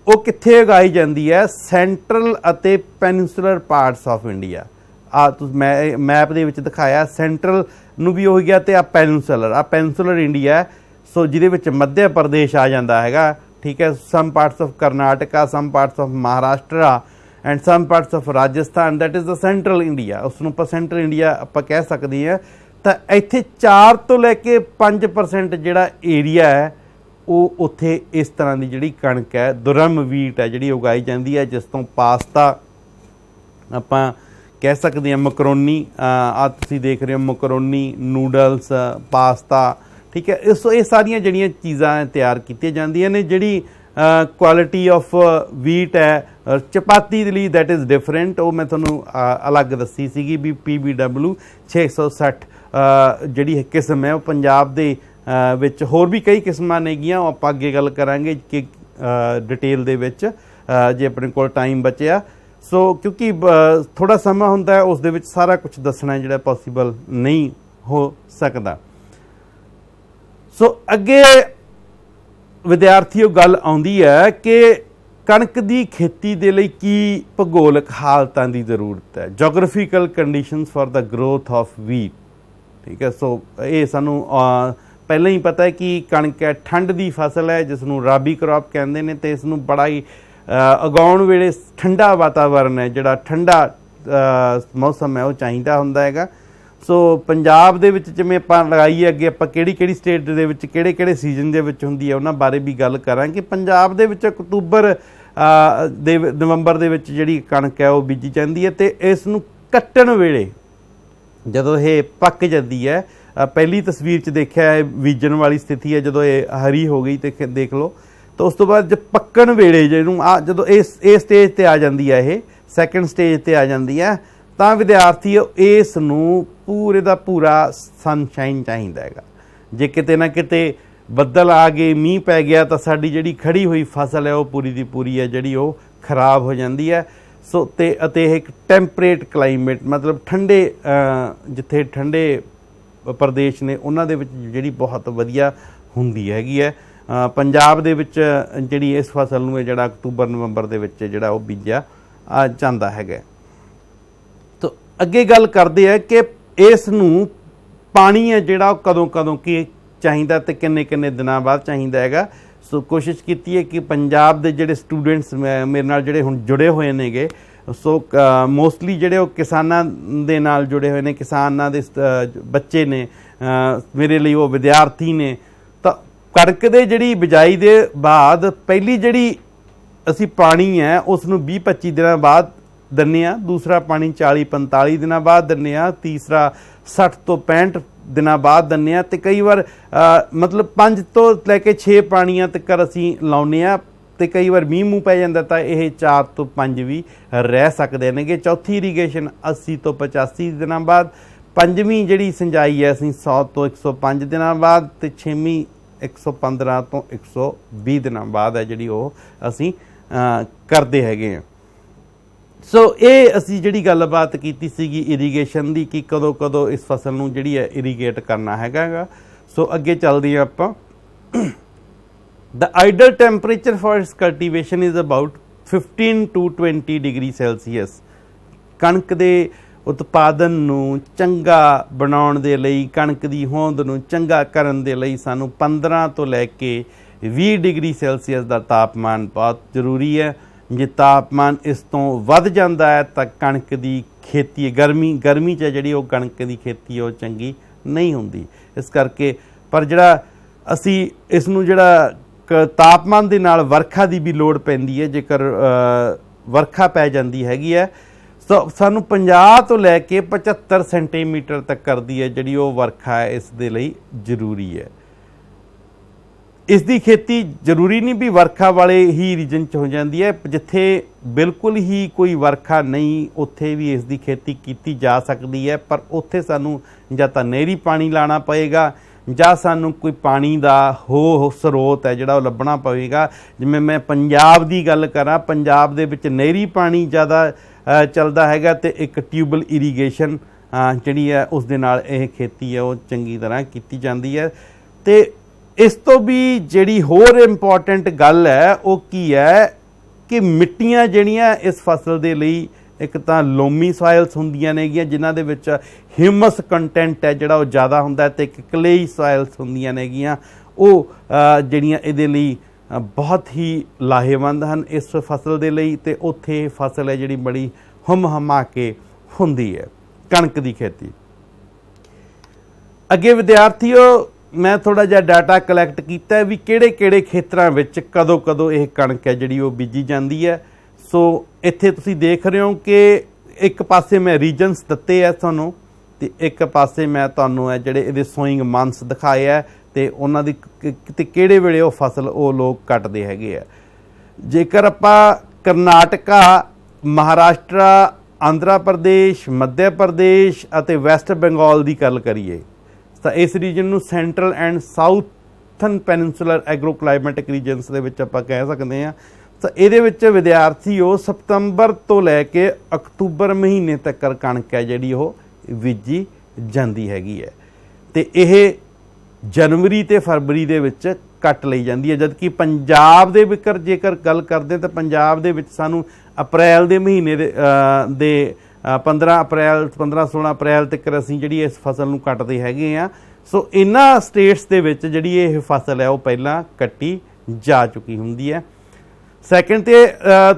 वो कित्थे उगाई जाती है? सेंट्रल अते पेनिनसुलर पार्ट्स ऑफ इंडिया। मैं मैप दे विच दिखाया सेंट्रल नूं भी हो गया ते पेनिनसुलर इंडिया है। सो जिहदे विच मध्य प्रदेश आ जाता है, ठीक है, some parts of Karnataka, some parts of Maharashtra and some parts of Rajasthan, that is the central India. उसनूं आपां सेंट्रल इंडिया आपां कह सकते हैं। तो इत्थे 4 तो लैके 5% जिहड़ा एरिया है वो उत्थे इस तरह की जिहड़ी कणक है दुरम वीट है जिहड़ी उगाई जाती है, जिस तो पास्ता आपां कह सकते हैं, मकरोनी तुसीं देख रहे हो, मकरोनी, नूडल्स, पास्ता, ठीक है। ये सारियां जिहड़ियां चीज़ां तैयार कीतियां जांदियां ने। जिहड़ी क्वालिटी ऑफ वीट है चपाती दे लई दैट इज़ डिफरेंट, वो मैं तुहानूं अलग दसी सीगी भी PBW 660 जिहड़ी किस्म है वो पंजाब दे विच होर भी कई किस्मां नेगियां, वो आपां अगे गल करांगे कि डिटेल दे विच जे अपने कोल टाइम बचिआ। सो क्योंकि थोड़ा समा हुंदा है, उस दे विच सारा कुछ दसना जिहड़ा पॉसीबल नहीं हो सकदा। सो अगे विद्यार्थियों गल आउंदी है कि कणक की खेती के लिए की भूगोलिक हालतां की जरूरत है, geographical conditions for the growth of wheat, ठीक है। सो ये सानू पहले ही पता है कि कणक है ठंड की फसल है, जिसनों राबी क्रॉप कहते हैं, तो इसनों बड़ा ही उगाउण वेले ठंडा वातावरण है, जिहड़ा ठंडा मौसम है वो चाहिदा हुंदा हैगा। सो पंजाब दे विच जिवें आपां लगाईए अगे आपां किहड़ी स्टेट दे विच किहड़े सीजन दे विच हुंदी है उन्हां बारे भी गल करांगे। पंजाब दे विच अक्तूबर दे नवंबर दे विच जिहड़ी कणक है वो बीजी जांदी है, ते इस नूं कट्टण वेले जदों ये पक जाती है, पहली तस्वीर च देखा है बीजन वाली स्थिति है, जदों ये हरी हो गई तो देख लो, तो उस तो बाद जब पक्कण वेले जिहनूं जदों इस स्टेज ते आ जाती है, ये सैकेंड स्टेज ते आ जाती है, ਤਾਂ ਵਿਦਿਆਰਥੀ ਇਸ ਨੂੰ ਪੂਰੇ ਦਾ ਪੂਰਾ ਸਨਸ਼ਾਈਨ ਚਾਹੀਦਾ ਹੈਗਾ। ਜੇ ਕਿਤੇ ਨਾ ਕਿਤੇ ਬੱਦਲ ਆ ਗਏ, ਮੀਂਹ ਪੈ ਗਿਆ, ਤਾਂ ਸਾਡੀ ਜਿਹੜੀ ਖੜੀ ਹੋਈ ਫਸਲ ਹੈ ਉਹ ਪੂਰੀ ਦੀ ਪੂਰੀ ਹੈ ਜਿਹੜੀ ਉਹ ਖਰਾਬ ਹੋ ਜਾਂਦੀ ਹੈ। ਸੋ ਅਤੇ ਇਹ ਇੱਕ ਟੈਂਪਰੇਟ ਕਲਾਈਮੇਟ, ਮਤਲਬ ਠੰਡੇ ਜਿੱਥੇ ਠੰਡੇ ਪ੍ਰਦੇਸ਼ ਨੇ ਉਹਨਾਂ ਦੇ ਵਿੱਚ ਜਿਹੜੀ ਬਹੁਤ ਵਧੀਆ ਹੁੰਦੀ ਹੈਗੀ ਹੈ। ਪੰਜਾਬ ਦੇ ਵਿੱਚ ਜਿਹੜੀ ਇਸ ਫਸਲ ਨੂੰ ਜਿਹੜਾ ਅਕਤੂਬਰ ਨਵੰਬਰ ਦੇ ਵਿੱਚ ਜਿਹੜਾ ਉਹ ਬੀਜਿਆ ਜਾਂਦਾ ਹੈਗਾ। ਤਾਂ ਅੱਗੇ ਗੱਲ ਕਰਦੇ ਆ ਕਿ ਇਸ ਨੂੰ ਪਾਣੀ ਹੈ ਜਿਹੜਾ ਉਹ ਕਦੋਂ ਕਦੋਂ ਕੀ ਚਾਹੀਦਾ ਅਤੇ ਕਿੰਨੇ ਕਿੰਨੇ ਦਿਨਾਂ ਬਾਅਦ ਚਾਹੀਦਾ ਹੈਗਾ। ਸੋ ਕੋਸ਼ਿਸ਼ ਕੀਤੀ ਹੈ ਕਿ ਪੰਜਾਬ ਦੇ ਜਿਹੜੇ ਸਟੂਡੈਂਟਸ ਮੇਰੇ ਨਾਲ ਜਿਹੜੇ ਹੁਣ ਜੁੜੇ ਹੋਏ ਨੇਗੇ, ਸੋ ਮੋਸਟਲੀ ਜਿਹੜੇ ਉਹ ਕਿਸਾਨਾਂ ਦੇ ਨਾਲ ਜੁੜੇ ਹੋਏ ਨੇ, ਕਿਸਾਨਾਂ ਦੇ ਬੱਚੇ ਨੇ, ਮੇਰੇ ਲਈ ਉਹ ਵਿਦਿਆਰਥੀ ਨੇ। ਤਾਂ ਕਣਕ ਦੇ ਜਿਹੜੀ ਬਿਜਾਈ ਦੇ ਬਾਅਦ ਪਹਿਲੀ ਜਿਹੜੀ ਅਸੀਂ ਪਾਣੀ ਹੈ ਉਸ ਨੂੰ 20-25 ਦਿਨਾਂ ਬਾਅਦ ਦਿੰਦੇ ਹਾਂ, ਦੂਸਰਾ ਪਾਣੀ 40-45 ਦਿਨਾਂ ਬਾਅਦ ਦਿੰਦੇ ਹਾਂ, ਤੀਸਰਾ 60 ਤੋਂ 65 ਦਿਨਾਂ ਬਾਅਦ ਦਿੰਦੇ ਹਾਂ, ਅਤੇ ਕਈ ਵਾਰ ਮਤਲਬ 5 ਤੋਂ ਲੈ ਕੇ 6 ਪਾਣੀਆਂ ਤੱਕ ਅਸੀਂ ਲਾਉਂਦੇ ਹਾਂ। ਅਤੇ ਕਈ ਵਾਰ ਮੀਂਹ ਮੂੰਹ ਪੈ ਜਾਂਦਾ ਤਾਂ ਇਹ 4 ਤੋਂ 5 ਵੀ ਰਹਿ ਸਕਦੇ ਨੇਗੇ। ਚੌਥੀ ਇਰੀਗੇਸ਼ਨ 80 ਤੋਂ 85 ਦਿਨਾਂ ਬਾਅਦ, ਪੰਜਵੀਂ ਜਿਹੜੀ ਸਿੰਜਾਈ ਹੈ ਅਸੀਂ 100 ਤੋਂ 105 ਦਿਨਾਂ ਬਾਅਦ, ਅਤੇ ਛੇਵੀਂ 115 ਤੋਂ 120 ਦਿਨਾਂ ਬਾਅਦ ਹੈ ਜਿਹੜੀ ਉਹ ਅਸੀਂ ਕਰਦੇ ਹੈਗੇ ਹਾਂ। ਸੋ ਇਹ ਅਸੀਂ ਜਿਹੜੀ ਗੱਲਬਾਤ ਕੀਤੀ ਸੀਗੀ ਇਰੀਗੇਸ਼ਨ ਦੀ ਕਿ ਕਦੋਂ ਕਦੋਂ ਇਸ ਫਸਲ ਨੂੰ ਜਿਹੜੀ ਹੈ ਇਰੀਗੇਟ ਕਰਨਾ ਹੈਗਾ। ਸੋ ਅੱਗੇ ਚੱਲਦੇ ਹਾਂ ਆਪਾਂ। The ideal temperature for its cultivation is about 15 to 20 degree Celsius। ਕਣਕ ਦੇ ਉਤਪਾਦਨ ਨੂੰ ਚੰਗਾ ਬਣਾਉਣ ਦੇ ਲਈ, ਕਣਕ ਦੀ ਹੋਂਦ ਨੂੰ ਚੰਗਾ ਕਰਨ ਦੇ ਲਈ ਸਾਨੂੰ 15 ਤੋਂ ਲੈ ਕੇ 20 ਡਿਗਰੀ ਸੈਲਸੀਅਸ ਦਾ ਤਾਪਮਾਨ ਬਹੁਤ ਜ਼ਰੂਰੀ ਹੈ। ਜੇ ਤਾਪਮਾਨ ਇਸ ਤੋਂ ਵੱਧ ਜਾਂਦਾ ਹੈ ਤਾਂ ਕਣਕ ਦੀ ਖੇਤੀ ਗਰਮੀ 'ਚ ਜਿਹੜੀ ਉਹ ਕਣਕ ਦੀ ਖੇਤੀ ਉਹ ਚੰਗੀ ਨਹੀਂ ਹੁੰਦੀ। ਇਸ ਕਰਕੇ ਪਰ ਜਿਹੜਾ ਅਸੀਂ ਇਸ ਨੂੰ ਜਿਹੜਾ ਤਾਪਮਾਨ ਦੇ ਨਾਲ ਵਰਖਾ ਦੀ ਵੀ ਲੋੜ ਪੈਂਦੀ ਹੈ। ਜੇਕਰ ਵਰਖਾ ਪੈ ਜਾਂਦੀ ਹੈਗੀ ਹੈ ਸੋ ਸਾਨੂੰ 50 ਤੋਂ ਲੈ ਕੇ 75 ਸੈਂਟੀਮੀਟਰ ਤੱਕ ਕਰਦੀ ਹੈ ਜਿਹੜੀ ਉਹ ਵਰਖਾ ਹੈ ਇਸ ਦੇ ਲਈ ਜ਼ਰੂਰੀ ਹੈ। ਇਸ ਦੀ ਖੇਤੀ ਜ਼ਰੂਰੀ ਨਹੀਂ ਵੀ ਵਰਖਾ ਵਾਲੇ ਹੀ ਰੀਜਨ 'ਚ ਹੋ ਜਾਂਦੀ ਹੈ, ਜਿੱਥੇ ਬਿਲਕੁਲ ਹੀ ਕੋਈ ਵਰਖਾ ਨਹੀਂ ਉੱਥੇ ਵੀ ਇਸ ਦੀ ਖੇਤੀ ਕੀਤੀ ਜਾ ਸਕਦੀ ਹੈ। ਪਰ ਉੱਥੇ ਸਾਨੂੰ ਜਾਂ ਤਾਂ ਨਹਿਰੀ ਪਾਣੀ ਲਾਉਣਾ ਪਏਗਾ ਜਾਂ ਸਾਨੂੰ ਕੋਈ ਪਾਣੀ ਦਾ ਸਰੋਤ ਹੈ ਜਿਹੜਾ ਉਹ ਲੱਭਣਾ ਪਵੇਗਾ। ਜਿਵੇਂ ਮੈਂ ਪੰਜਾਬ ਦੀ ਗੱਲ ਕਰਾਂ, ਪੰਜਾਬ ਦੇ ਵਿੱਚ ਨਹਿਰੀ ਪਾਣੀ ਜ਼ਿਆਦਾ ਚੱਲਦਾ ਹੈਗਾ ਅਤੇ ਇੱਕ ਟਿਊਬਲ ਇਰੀਗੇਸ਼ਨ ਜਿਹੜੀ ਹੈ ਉਸ ਦੇ ਨਾਲ ਇਹ ਖੇਤੀ ਹੈ ਉਹ ਚੰਗੀ ਤਰ੍ਹਾਂ ਕੀਤੀ ਜਾਂਦੀ ਹੈ। ਅਤੇ ਇਸ ਤੋਂ ਵੀ ਜਿਹੜੀ ਹੋਰ ਇੰਪੋਰਟੈਂਟ ਗੱਲ ਹੈ ਉਹ ਕੀ ਹੈ ਕਿ ਮਿੱਟੀਆਂ ਜਿਹੜੀਆਂ ਇਸ ਫਸਲ ਦੇ ਲਈ ਇੱਕ ਤਾਂ ਲੋਮੀ ਸੋਇਲਸ ਹੁੰਦੀਆਂ ਨੇਗੀਆਂ ਜਿਨ੍ਹਾਂ ਦੇ ਵਿੱਚ ਹਿਊਮਸ ਕੰਟੈਂਟ ਹੈ ਜਿਹੜਾ ਉਹ ਜ਼ਿਆਦਾ ਹੁੰਦਾ, ਅਤੇ ਇੱਕ ਕਲੇਈ ਸੋਇਲਸ ਹੁੰਦੀਆਂ ਨੇਗੀਆਂ ਉਹ ਜਿਹੜੀਆਂ ਇਹਦੇ ਲਈ ਬਹੁਤ ਹੀ ਲਾਹੇਵੰਦ ਹਨ ਇਸ ਫਸਲ ਦੇ ਲਈ। ਅਤੇ ਉੱਥੇ ਫਸਲ ਹੈ ਜਿਹੜੀ ਬੜੀ ਹਮਾ ਕੇ ਹੁੰਦੀ ਹੈ ਕਣਕ ਦੀ ਖੇਤੀ। ਅੱਗੇ ਵਿਦਿਆਰਥੀਓ ਮੈਂ ਥੋੜ੍ਹਾ ਜਿਹਾ ਡਾਟਾ ਕਲੈਕਟ ਕੀਤਾ ਵੀ ਕਿਹੜੇ ਖੇਤਰਾਂ ਵਿੱਚ ਕਦੋਂ ਇਹ ਕਣਕ ਹੈ ਜਿਹੜੀ ਉਹ ਬੀਜੀ ਜਾਂਦੀ ਹੈ। ਸੋ ਇੱਥੇ ਤੁਸੀਂ ਦੇਖ ਰਹੇ ਹੋ ਕਿ ਇੱਕ ਪਾਸੇ ਮੈਂ ਰੀਜਨਸ ਦਿੱਤੇ ਹੈ ਤੁਹਾਨੂੰ, ਅਤੇ ਇੱਕ ਪਾਸੇ ਮੈਂ ਤੁਹਾਨੂੰ ਹੈ ਜਿਹੜੇ ਇਹਦੇ ਸੋਇੰਗ ਮੰਥਸ ਦਿਖਾਏ ਹੈ ਅਤੇ ਉਹਨਾਂ ਦੀ ਕਿਤੇ ਕਿਹੜੇ ਵੇਲੇ ਉਹ ਫਸਲ ਉਹ ਲੋਕ ਕੱਟਦੇ ਹੈਗੇ ਆ। ਜੇਕਰ ਆਪਾਂ ਕਰਨਾਟਕਾ, ਮਹਾਰਾਸ਼ਟਰਾ, ਆਂਧਰਾ ਪ੍ਰਦੇਸ਼, ਮੱਧ ਪ੍ਰਦੇਸ਼ ਅਤੇ ਵੈਸਟ ਬੰਗਾਲ ਦੀ ਗੱਲ ਕਰੀਏ ਤਾਂ ਇਸ ਰੀਜਨ ਨੂੰ central and southern peninsular agro climatic regions ਦੇ ਵਿੱਚ ਆਪਾਂ ਕਹਿ ਸਕਦੇ ਹਾਂ। ਤਾਂ ਇਹਦੇ ਵਿੱਚ ਵਿਦਿਆਰਥੀ ਉਹ ਸਤੰਬਰ ਤੋਂ ਲੈ ਕੇ ਅਕਤੂਬਰ ਮਹੀਨੇ ਤੱਕ ਕਣਕ ਹੈ ਜਿਹੜੀ ਉਹ ਬੀਜੀ ਜਾਂਦੀ ਹੈਗੀ ਹੈ, ਅਤੇ ਇਹ ਜਨਵਰੀ ਅਤੇ ਫਰਵਰੀ ਦੇ ਵਿੱਚ ਕੱਟ ਲਈ ਜਾਂਦੀ ਹੈ। ਜਦਕਿ ਪੰਜਾਬ ਦੇ ਜੇਕਰ ਗੱਲ ਕਰਦੇ ਤਾਂ ਪੰਜਾਬ ਦੇ ਵਿੱਚ ਸਾਨੂੰ ਅਪ੍ਰੈਲ ਦੇ ਮਹੀਨੇ ਦੇ 15-16 ਅਪ੍ਰੈਲ ਤੱਕ ਅਸੀਂ ਜਿਹੜੀ ਇਸ ਫਸਲ ਨੂੰ ਕੱਟਦੇ ਹੈਗੇ ਹਾਂ। ਸੋ ਇਹਨਾਂ ਸਟੇਟਸ ਦੇ ਵਿੱਚ ਜਿਹੜੀ ਇਹ ਫਸਲ ਹੈ ਉਹ ਪਹਿਲਾਂ ਕੱਟੀ ਜਾ ਚੁੱਕੀ ਹੁੰਦੀ ਹੈ। ਸੈਕਿੰਡ 'ਤੇ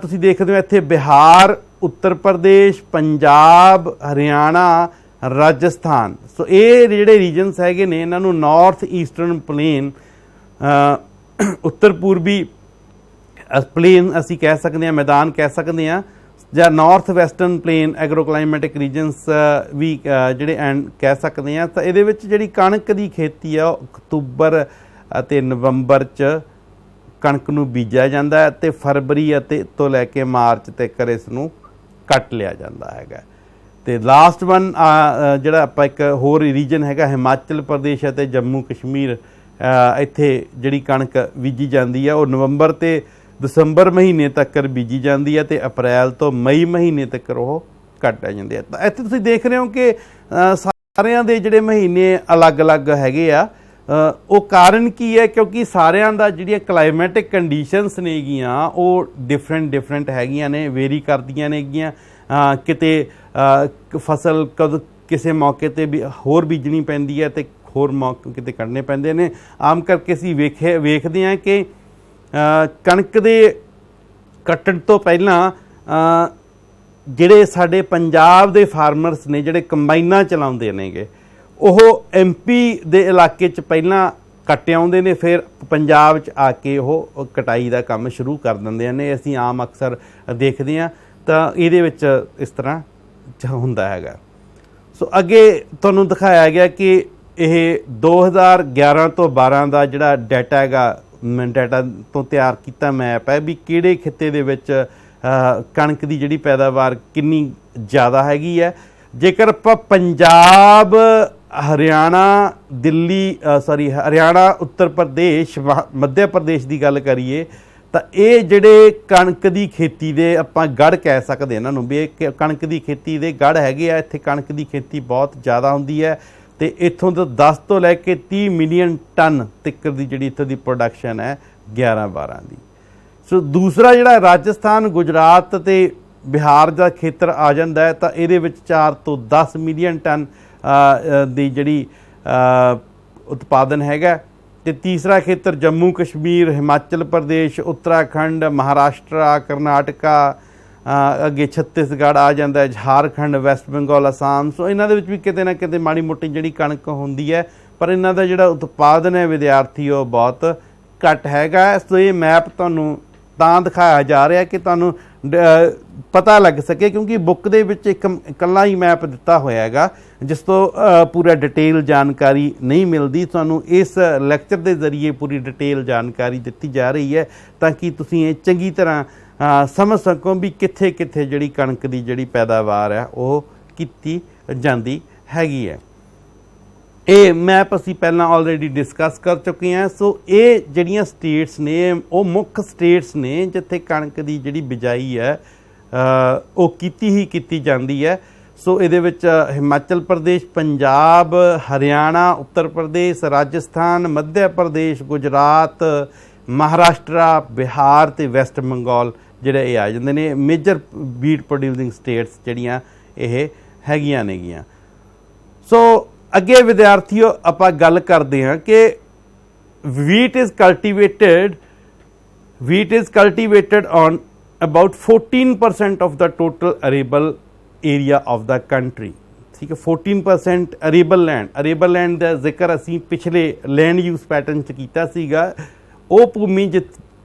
ਤੁਸੀਂ ਦੇਖਦੇ ਹੋ ਇੱਥੇ ਬਿਹਾਰ, ਉੱਤਰ ਪ੍ਰਦੇਸ਼, ਪੰਜਾਬ, ਹਰਿਆਣਾ, ਰਾਜਸਥਾਨ। ਸੋ ਇਹ ਜਿਹੜੇ ਰੀਜਨਸ ਹੈਗੇ ਨੇ ਇਹਨਾਂ ਨੂੰ ਨਾਰਥ ਈਸਟਰਨ ਪਲੇਨ, ਉੱਤਰ ਪੂਰਬੀ ਪਲੇਨ ਅਸੀਂ ਕਹਿ ਸਕਦੇ ਹਾਂ, ਮੈਦਾਨ ਕਹਿ ਸਕਦੇ ਹਾਂ, ਜਾਂ north western plain agro climatic regions ਵੀ ਜਿਹੜੇ ਕਹਿ ਸਕਦੇ ਹਾਂ। ਤਾਂ ਇਹਦੇ ਵਿੱਚ ਜਿਹੜੀ ਕਣਕ ਦੀ ਖੇਤੀ ਆ ਉਹ ਅਕਤੂਬਰ ਅਤੇ ਨਵੰਬਰ 'ਚ ਕਣਕ ਨੂੰ ਬੀਜਿਆ ਜਾਂਦਾ ਹੈ, ਅਤੇ ਫਰਵਰੀ ਅਤੇ ਤੋਂ ਲੈ ਕੇ ਮਾਰਚ ਤੱਕ ਇਸ ਨੂੰ ਕੱਟ ਲਿਆ ਜਾਂਦਾ ਹੈਗਾ। ਤੇ ਲਾਸਟ ਵਨ ਜਿਹੜਾ ਆਪਾਂ ਇੱਕ ਹੋਰ ਰੀਜਨ ਹੈਗਾ ਹਿਮਾਚਲ ਪ੍ਰਦੇਸ਼ ਅਤੇ ਜੰਮੂ ਕਸ਼ਮੀਰ, ਇੱਥੇ ਜਿਹੜੀ ਕਣਕ ਬੀਜੀ ਜਾਂਦੀ ਹੈ ਉਹ ਨਵੰਬਰ ਤੇ ਦਸੰਬਰ ਮਹੀਨੇ ਤੱਕ ਬੀਜੀ ਜਾਂਦੀ ਹੈ ਤੇ ਅਪ੍ਰੈਲ ਤੋਂ ਮਈ ਮਹੀਨੇ ਤੱਕ ਉਹ ਕੱਟ ਜਾਂਦੇ ਆ। ਤਾਂ ਇੱਥੇ ਤੁਸੀਂ ਦੇਖ ਰਹੇ ਹੋ ਕਿ ਸਾਰਿਆਂ ਦੇ ਜਿਹੜੇ ਮਹੀਨੇ ਅਲੱਗ-ਅਲੱਗ ਹੈਗੇ ਆ। ਉਹ ਕਾਰਨ ਕੀ ਹੈ? ਕਿਉਂਕਿ ਸਾਰਿਆਂ ਦਾ ਜਿਹੜੀਆਂ ਕਲਾਈਮੈਟਿਕ ਕੰਡੀਸ਼ਨਸ ਨੇਗੀਆਂ ਉਹ ਡਿਫਰੈਂਟ ਹੈਗੀਆਂ ਨੇ, ਵੇਰੀ ਕਰਦੀਆਂ ਨੇਗੀਆਂ। ਕਿਤੇ ਫਸਲ ਕਦ ਕਿਸੇ ਮੌਕੇ 'ਤੇ ਵੀ ਹੋਰ ਬੀਜਣੀ ਪੈਂਦੀ ਹੈ ਅਤੇ ਹੋਰ ਮੌਕੇ ਕਿਤੇ ਕੱਢਣੇ ਪੈਂਦੇ ਨੇ। ਆਮ ਕਰਕੇ ਅਸੀਂ ਵੇਖਦੇ ਹਾਂ ਕਿ ਕਣਕ ਦੇ ਕੱਟਣ ਤੋਂ ਪਹਿਲਾਂ ਜਿਹੜੇ ਸਾਡੇ ਪੰਜਾਬ ਦੇ ਫਾਰਮਰਸ ਨੇ, ਜਿਹੜੇ ਕੰਬਾਈਨਾਂ ਚਲਾਉਂਦੇ ਨੇਗੇ, ਉਹ MP ਦੇ ਇਲਾਕੇ 'ਚ ਪਹਿਲਾਂ ਕੱਟ ਆਉਂਦੇ ਨੇ, ਫਿਰ ਪੰਜਾਬ 'ਚ ਆ ਕੇ ਉਹ ਕਟਾਈ ਦਾ ਕੰਮ ਸ਼ੁਰੂ ਕਰ ਦਿੰਦੇ ਨੇ। ਅਸੀਂ ਆਮ ਅਕਸਰ ਦੇਖਦੇ ਹਾਂ। ਤਾਂ ਇਹਦੇ ਵਿੱਚ ਇਸ ਤਰ੍ਹਾਂ ਹੁੰਦਾ ਹੈਗਾ। ਸੋ ਅੱਗੇ ਤੁਹਾਨੂੰ ਦਿਖਾਇਆ ਗਿਆ ਕਿ ਇਹ 2011 ਤੋਂ 12 ਦਾ ਜਿਹੜਾ ਡਾਟਾ ਹੈਗਾ, ਡਾਟਾ ਤੋਂ ਤਿਆਰ ਕੀਤਾ ਮੈਪ ਹੈ ਵੀ ਕਿਹੜੇ ਖਿੱਤੇ ਦੇ ਵਿੱਚ ਕਣਕ ਦੀ ਜਿਹੜੀ ਪੈਦਾਵਾਰ ਕਿੰਨੀ ਜ਼ਿਆਦਾ ਹੈਗੀ ਹੈ। ਜੇਕਰ ਆਪਾਂ ਪੰਜਾਬ, ਹਰਿਆਣਾ, ਹਰਿਆਣਾ, ਉੱਤਰ ਪ੍ਰਦੇਸ਼, ਮੱਧ ਪ੍ਰਦੇਸ਼ ਦੀ ਗੱਲ ਕਰੀਏ ਤਾਂ ਇਹ ਜਿਹੜੇ ਕਣਕ ਦੀ ਖੇਤੀ ਦੇ ਆਪਾਂ ਗੜ੍ਹ ਕਹਿ ਸਕਦੇ ਇਹਨਾਂ ਨੂੰ, ਵੀ ਇਹ ਕਣਕ ਦੀ ਖੇਤੀ ਦੇ ਗੜ੍ਹ ਹੈਗੇ ਆ। ਇੱਥੇ ਕਣਕ ਦੀ ਖੇਤੀ ਬਹੁਤ ਜ਼ਿਆਦਾ ਹੁੰਦੀ ਹੈ ਅਤੇ ਇੱਥੋਂ ਤੋਂ 10 ਤੋਂ ਲੈ ਕੇ 30 ਮਿਲੀਅਨ ਟਨ ਤੱਕ ਦੀ ਜਿਹੜੀ ਇੱਥੋਂ ਦੀ ਪ੍ਰੋਡਕਸ਼ਨ ਹੈ 11-12 ਦੀ। ਸੋ ਦੂਸਰਾ ਜਿਹੜਾ ਰਾਜਸਥਾਨ, ਗੁਜਰਾਤ ਅਤੇ ਬਿਹਾਰ ਦਾ ਖੇਤਰ ਆ ਜਾਂਦਾ ਹੈ ਤਾਂ ਇਹਦੇ ਵਿੱਚ 4 ਤੋਂ 10 ਮਿਲੀਅਨ ਟਨ ਦੀ ਜਿਹੜੀ ਉਤਪਾਦਨ ਹੈਗਾ। ਅਤੇ ਤੀਸਰਾ ਖੇਤਰ ਜੰਮੂ ਕਸ਼ਮੀਰ, ਹਿਮਾਚਲ ਪ੍ਰਦੇਸ਼, ਉੱਤਰਾਖੰਡ, ਮਹਾਰਾਸ਼ਟਰਾ, ਕਰਨਾਟਕਾ, ਅੱਗੇ ਛੱਤੀਸਗੜ੍ਹ ਆ ਜਾਂਦਾ, ਝਾਰਖੰਡ, ਵੈਸਟ ਬੰਗਾਲ, ਅਸਾਮ। ਸੋ ਇਹਨਾਂ ਦੇ ਵਿੱਚ ਵੀ ਕਿਤੇ ਨਾ ਕਿਤੇ ਮਾੜੀ ਮੋਟੀ ਜਿਹੜੀ ਕਣਕ ਹੁੰਦੀ ਹੈ, ਪਰ ਇਹਨਾਂ ਦਾ ਜਿਹੜਾ ਉਤਪਾਦਨ ਹੈ ਵਿਦਿਆਰਥੀ ਉਹ ਬਹੁਤ ਘੱਟ ਹੈਗਾ। ਸੋ ਇਹ ਮੈਪ ਤੁਹਾਨੂੰ ਤਾਂ ਦਿਖਾਇਆ ਜਾ ਰਿਹਾ ਕਿ ਤੁਹਾਨੂੰ ਪਤਾ ਲੱਗ ਸਕੇ, ਕਿਉਂਕਿ ਬੁੱਕ ਦੇ ਵਿੱਚ ਇਕੱਲਾ ਹੀ ਮੈਪ ਦਿੱਤਾ ਹੋਇਆ ਹੈਗਾ ਜਿਸ ਤੋਂ ਪੂਰਾ ਡਿਟੇਲ ਜਾਣਕਾਰੀ ਨਹੀਂ ਮਿਲਦੀ। ਤੁਹਾਨੂੰ ਇਸ ਲੈਕਚਰ ਦੇ ਜ਼ਰੀਏ ਪੂਰੀ ਡਿਟੇਲ ਜਾਣਕਾਰੀ ਦਿੱਤੀ ਜਾ ਰਹੀ ਹੈ ਤਾਂ ਕਿ ਤੁਸੀਂ ਇਹ ਚੰਗੀ ਤਰ੍ਹਾਂ ਸਮਝ ਸਕੋ ਵੀ ਕਿੱਥੇ ਕਿੱਥੇ ਜਿਹੜੀ ਕਣਕ ਦੀ ਜਿਹੜੀ ਪੈਦਾਵਾਰ ਹੈ ਉਹ ਕੀਤੀ ਜਾਂਦੀ ਹੈਗੀ ਹੈ। ਇਹ ਮੈਪ ਅਸੀਂ ਪਹਿਲਾਂ ਆਲਰੇਡੀ ਡਿਸਕਸ ਕਰ ਚੁੱਕੇ ਹਾਂ। ਸੋ ਇਹ ਜਿਹੜੀਆਂ ਸਟੇਟਸ ਨੇ ਉਹ ਮੁੱਖ ਸਟੇਟਸ ਨੇ ਜਿੱਥੇ ਕਣਕ ਦੀ ਜਿਹੜੀ ਬਿਜਾਈ ਹੈ ਉਹ ਕੀਤੀ ਜਾਂਦੀ ਹੈ। ਸੋ ਇਹਦੇ ਵਿੱਚ ਹਿਮਾਚਲ ਪ੍ਰਦੇਸ਼, ਪੰਜਾਬ, ਹਰਿਆਣਾ, ਉੱਤਰ ਪ੍ਰਦੇਸ਼, ਰਾਜਸਥਾਨ, ਮੱਧ ਪ੍ਰਦੇਸ਼, ਗੁਜਰਾਤ, ਮਹਾਰਾਸ਼ਟਰਾ, ਬਿਹਾਰ ਅਤੇ ਵੈਸਟ ਬੰਗਾਲ ਜਿਹੜੇ ਇਹ ਆ ਜਾਂਦੇ ਨੇ ਮੇਜਰ ਵੀਟ ਪ੍ਰੋਡਿਊਸਿੰਗ ਸਟੇਟਸ ਜਿਹੜੀਆਂ ਇਹ ਹੈਗੀਆਂ ਨੇਗੀਆਂ। ਸੋ ਅੱਗੇ ਵਿਦਿਆਰਥੀਓ ਆਪਾਂ ਗੱਲ ਕਰਦੇ ਹਾਂ ਕਿ wheat is cultivated on about 14% of the total arable area of the country। ਠੀਕ ਹੈ, 14% ਅਰੇਬਲ ਲੈਂਡ ਦਾ ਜ਼ਿਕਰ ਅਸੀਂ ਪਿਛਲੇ ਲੈਂਡ ਯੂਜ਼ ਪੈਟਰਨ 'ਚ ਕੀਤਾ ਸੀਗਾ। ਉਹ ਭੂਮੀ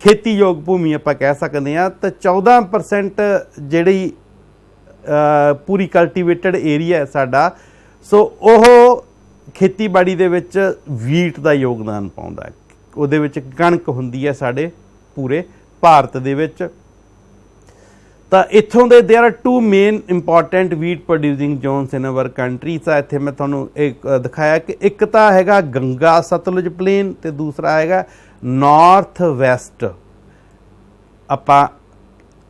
ਖੇਤੀਯੋਗ ਭੂਮੀ ਆਪਾਂ ਕਹਿ ਸਕਦੇ ਹਾਂ। ਤਾਂ 14% ਜਿਹੜੀ ਪੂਰੀ ਕਲਟੀਵੇਟਡ ਏਰੀਆ ਸਾਡਾ, ਸੋ ਉਹ ਖੇਤੀਬਾੜੀ ਦੇ ਵਿੱਚ ਵੀਟ ਦਾ ਯੋਗਦਾਨ ਪਾਉਂਦਾ ਹੈ। ਉਹਦੇ ਵਿੱਚ ਕਣਕ ਹੁੰਦੀ ਹੈ ਸਾਡੇ ਪੂਰੇ ਭਾਰਤ ਦੇ ਵਿੱਚ। ਤਾਂ ਇੱਥੋਂ ਦੇ ਦੇਰ R 2 main important wheat producing zones ਇਨ ਅਵਰ ਕੰਟਰੀ। ਤਾਂ ਇੱਥੇ ਮੈਂ ਤੁਹਾਨੂੰ ਇੱਕ ਦਿਖਾਇਆ ਕਿ ਇੱਕ ਤਾਂ ਹੈਗਾ ਗੰਗਾ ਸਤਲੁਜ ਪਲੇਨ ਅਤੇ ਦੂਸਰਾ ਹੈਗਾ ਨਾਰਥ ਵੈਸਟ ਆਪਾਂ,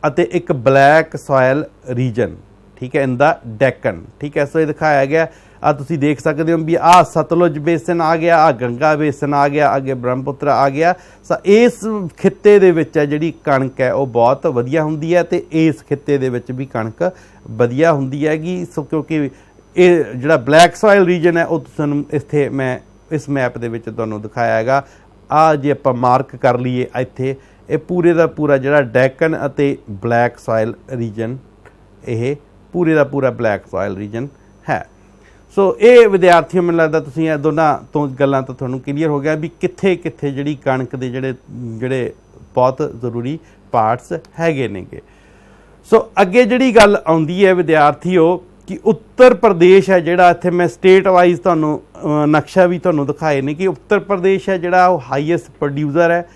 ਅਤੇ ਇੱਕ ਬਲੈਕ ਸੋਇਲ ਰੀਜਨ, ਠੀਕ ਹੈ, ਇਨ ਦਾ ਡੈਕਨ। ਠੀਕ ਹੈ, ਸੋ ਇਹ ਦਿਖਾਇਆ ਗਿਆ। ਆ ਤੁਸੀਂ ਦੇਖ ਸਕਦੇ ਹੋ ਵੀ ਆਹ ਸਤਲੁਜ ਬੇਸਨ ਆ ਗਿਆ, ਆਹ ਗੰਗਾ ਬੇਸਨ ਆ ਗਿਆ, ਅੱਗੇ ਬ੍ਰਹਮਪੁੱਤਰ ਆ ਗਿਆ। ਸੋ ਇਸ ਖਿੱਤੇ ਦੇ ਵਿੱਚ ਹੈ ਜਿਹੜੀ ਕਣਕ ਹੈ ਉਹ ਬਹੁਤ ਵਧੀਆ ਹੁੰਦੀ ਹੈ ਅਤੇ ਇਸ ਖਿੱਤੇ ਦੇ ਵਿੱਚ ਵੀ ਕਣਕ ਵਧੀਆ ਹੁੰਦੀ ਹੈਗੀ। ਸੋ ਕਿਉਂਕਿ ਇਹ ਜਿਹੜਾ ਬਲੈਕ ਸੋਇਲ ਰੀਜਨ ਹੈ ਉਹ ਤੁਹਾਨੂੰ ਇੱਥੇ ਮੈਂ ਇਸ ਮੈਪ ਦੇ ਵਿੱਚ ਤੁਹਾਨੂੰ ਦਿਖਾਇਆ ਹੈਗਾ। ਆਹ ਜੇ ਆਪਾਂ ਮਾਰਕ ਕਰ ਲਈਏ ਇੱਥੇ, ਇਹ ਪੂਰੇ ਦਾ ਪੂਰਾ ਜਿਹੜਾ ਡੈਕਨ ਅਤੇ ਬਲੈਕ ਸੋਇਲ ਰੀਜਨ, ਇਹ ਪੂਰੇ ਦਾ ਪੂਰਾ ਬਲੈਕ ਸੋਇਲ ਰੀਜਨ ਹੈ। ਸੋ ਇਹ ਵਿਦਿਆਰਥੀਓ ਮੈਨੂੰ ਲੱਗਦਾ ਤੁਸੀਂ ਇਹ ਦੋਨਾਂ ਤੋਂ ਗੱਲਾਂ ਤੋਂ ਤੁਹਾਨੂੰ ਕਲੀਅਰ ਹੋ ਗਿਆ ਵੀ ਕਿੱਥੇ ਕਿੱਥੇ ਜਿਹੜੀ ਕਣਕ ਦੇ ਜਿਹੜੇ ਬਹੁਤ ਜ਼ਰੂਰੀ ਪਾਰਟਸ ਹੈਗੇ ਨੇਗੇ। ਸੋ ਅੱਗੇ ਜਿਹੜੀ ਗੱਲ ਆਉਂਦੀ ਹੈ ਵਿਦਿਆਰਥੀਓ ਕਿ ਉੱਤਰ ਪ੍ਰਦੇਸ਼ ਹੈ ਜਿਹੜਾ, ਇੱਥੇ ਮੈਂ ਸਟੇਟ ਵਾਈਜ਼ ਤੁਹਾਨੂੰ ਨਕਸ਼ਾ ਵੀ ਤੁਹਾਨੂੰ ਦਿਖਾਏ ਨੇ ਕਿ ਉੱਤਰ ਪ੍ਰਦੇਸ਼ ਹੈ ਜਿਹੜਾ ਉਹ ਹਾਈਐਸਟ ਪ੍ਰੋਡਿਊਸਰ ਹੈ।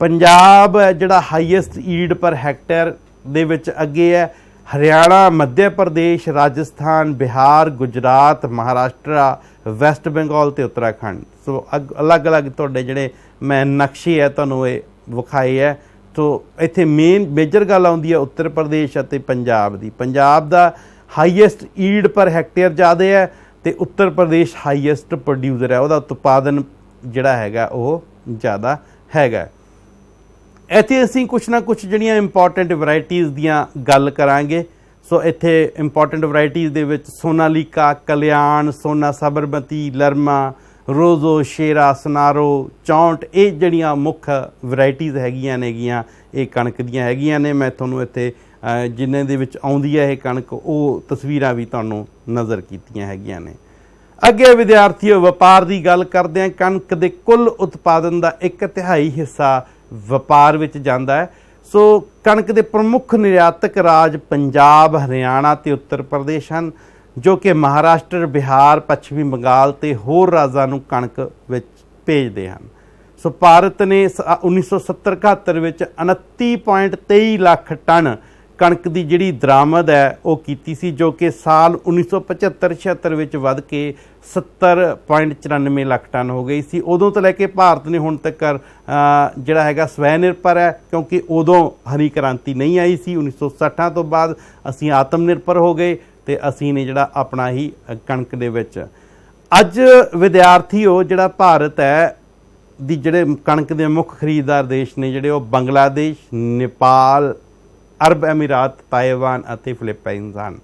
ਪੰਜਾਬ ਹੈ ਜਿਹੜਾ ਹਾਈਐਸਟ ਈਲਡ ਪਰ ਹੈਕਟੇਅਰ ਦੇ ਵਿੱਚ ਅੱਗੇ ਹੈ। ਹਰਿਆਣਾ, ਮੱਧ ਪ੍ਰਦੇਸ਼, ਰਾਜਸਥਾਨ, ਬਿਹਾਰ, ਗੁਜਰਾਤ, ਮਹਾਰਾਸ਼ਟਰ, ਵੈਸਟ ਬੰਗਾਲ ਤੇ ਉੱਤਰਾਖੰਡ। ਸੋ ਅਲੱਗ-ਅਲੱਗ ਤੁਹਾਡੇ ਜਿਹੜੇ ਮੈਂ ਨਕਸ਼ੇ ਹੈ ਤੁਹਾਨੂੰ ਇਹ ਵਿਖਾਏ ਹੈ। ਸੋ ਇੱਥੇ ਮੇਜਰ ਗੱਲ ਆਉਂਦੀ ਹੈ ਉੱਤਰ ਪ੍ਰਦੇਸ਼ ਅਤੇ ਪੰਜਾਬ ਦੀ। ਪੰਜਾਬ ਦਾ ਹਾਈਐਸਟ ਈਲਡ ਪਰ ਹੈਕਟੇਅਰ ਜ਼ਿਆਦਾ ਹੈ ਅਤੇ ਉੱਤਰ ਪ੍ਰਦੇਸ਼ ਹਾਈਐਸਟ ਪ੍ਰੋਡਿਊਸਰ ਹੈ, ਉਹਦਾ ਉਤਪਾਦਨ ਜਿਹੜਾ ਹੈਗਾ ਉਹ ਜ਼ਿਆਦਾ ਹੈਗਾ। ਇੱਥੇ ਅਸੀਂ ਕੁਛ ਨਾ ਕੁਛ ਜਿਹੜੀਆਂ ਇੰਪੋਰਟੈਂਟ ਵਰਾਇਟੀਜ਼ ਦੀਆਂ ਗੱਲ ਕਰਾਂਗੇ। ਸੋ ਇੱਥੇ ਇੰਪੋਰਟੈਂਟ ਵਰਾਇਟੀਜ਼ ਦੇ ਵਿੱਚ ਸੋਨਾਲੀਕਾ, ਕਲਿਆਣ, ਸੋਨਾ ਸਾਬਰਮਤੀ, ਲਰਮਾ, ਰੋਜ਼ੋ, ਸ਼ੇਰਾ, ਸਨਾਰੋ, 64 ਇਹ ਜਿਹੜੀਆਂ ਮੁੱਖ ਵਰਾਇਟੀਜ਼ ਹੈਗੀਆਂ ਨੇਗੀਆਂ ਇਹ ਕਣਕ ਦੀਆਂ ਹੈਗੀਆਂ ਨੇ। ਮੈਂ ਤੁਹਾਨੂੰ ਇੱਥੇ ਜਿਨ੍ਹਾਂ ਦੇ ਵਿੱਚ ਆਉਂਦੀ ਹੈ ਇਹ ਕਣਕ ਉਹ ਤਸਵੀਰਾਂ ਵੀ ਤੁਹਾਨੂੰ ਨਜ਼ਰ ਕੀਤੀਆਂ ਹੈਗੀਆਂ ਨੇ। ਅੱਗੇ ਵਿਦਿਆਰਥੀਓ ਵਪਾਰ ਦੀ ਗੱਲ ਕਰਦੇ ਹਾਂ। ਕਣਕ ਦੇ ਕੁੱਲ ਉਤਪਾਦਨ ਦਾ 1/3 ਹਿੱਸਾ ਵਪਾਰ ਵਿੱਚ ਜਾਂਦਾ ਹੈ। ਸੋ ਕਣਕ ਦੇ ਪ੍ਰਮੁੱਖ ਨਿਰਯਾਤਕ ਰਾਜ ਪੰਜਾਬ, ਹਰਿਆਣਾ ਅਤੇ ਉੱਤਰ ਪ੍ਰਦੇਸ਼ ਹਨ, ਜੋ ਕਿ ਮਹਾਰਾਸ਼ਟਰ, ਬਿਹਾਰ, ਪੱਛਮੀ ਬੰਗਾਲ ਅਤੇ ਹੋਰ ਰਾਜਾਂ ਨੂੰ ਕਣਕ ਵਿੱਚ ਭੇਜਦੇ ਹਨ। ਸੋ ਭਾਰਤ ਨੇ 1970-71 ਵਿੱਚ 29.23 ਲੱਖ ਟਨ ਕਣਕ ਦੀ ਜਿਹੜੀ ਦਰਾਮਦ ਹੈ ਉਹ ਕੀਤੀ ਸੀ, ਜੋ ਕਿ ਸਾਲ 1975-76 ਵਿੱਚ ਵੱਧ ਕੇ 70.94 ਲੱਖ ਟਨ ਹੋ ਗਈ ਸੀ। ਉਦੋਂ ਤੋਂ ਲੈ ਕੇ ਭਾਰਤ ਨੇ ਹੁਣ ਤੱਕ ਜਿਹੜਾ ਹੈਗਾ ਸਵੈ ਨਿਰਭਰ ਹੈ, ਕਿਉਂਕਿ ਉਦੋਂ ਹਰੀ ਕ੍ਰਾਂਤੀ ਨਹੀਂ ਆਈ ਸੀ। 1960 ਤੋਂ ਬਾਅਦ ਅਸੀਂ ਆਤਮ ਨਿਰਭਰ ਹੋ ਗਏ ਅਤੇ ਅਸੀਂ ਨੇ ਜਿਹੜਾ ਆਪਣਾ ਹੀ ਕਣਕ ਦੇ ਵਿੱਚ ਅੱਜ ਵਿਦਿਆਰਥੀਓ ਜਿਹੜਾ ਭਾਰਤ ਹੈ ਦੀ ਜਿਹੜੇ ਕਣਕ ਦੇ ਮੁੱਖ ਖਰੀਦਦਾਰ ਦੇਸ਼ ਨੇ ਜਿਹੜੇ ਉਹ ਬੰਗਲਾਦੇਸ਼, ਨੇਪਾਲ, ਅਰਬ ਅਮੀਰਾਤ, ਤਾਇਵਾਨ ਅਤੇ ਫਿਲੀਪਾਈਨਸ ਹਨ।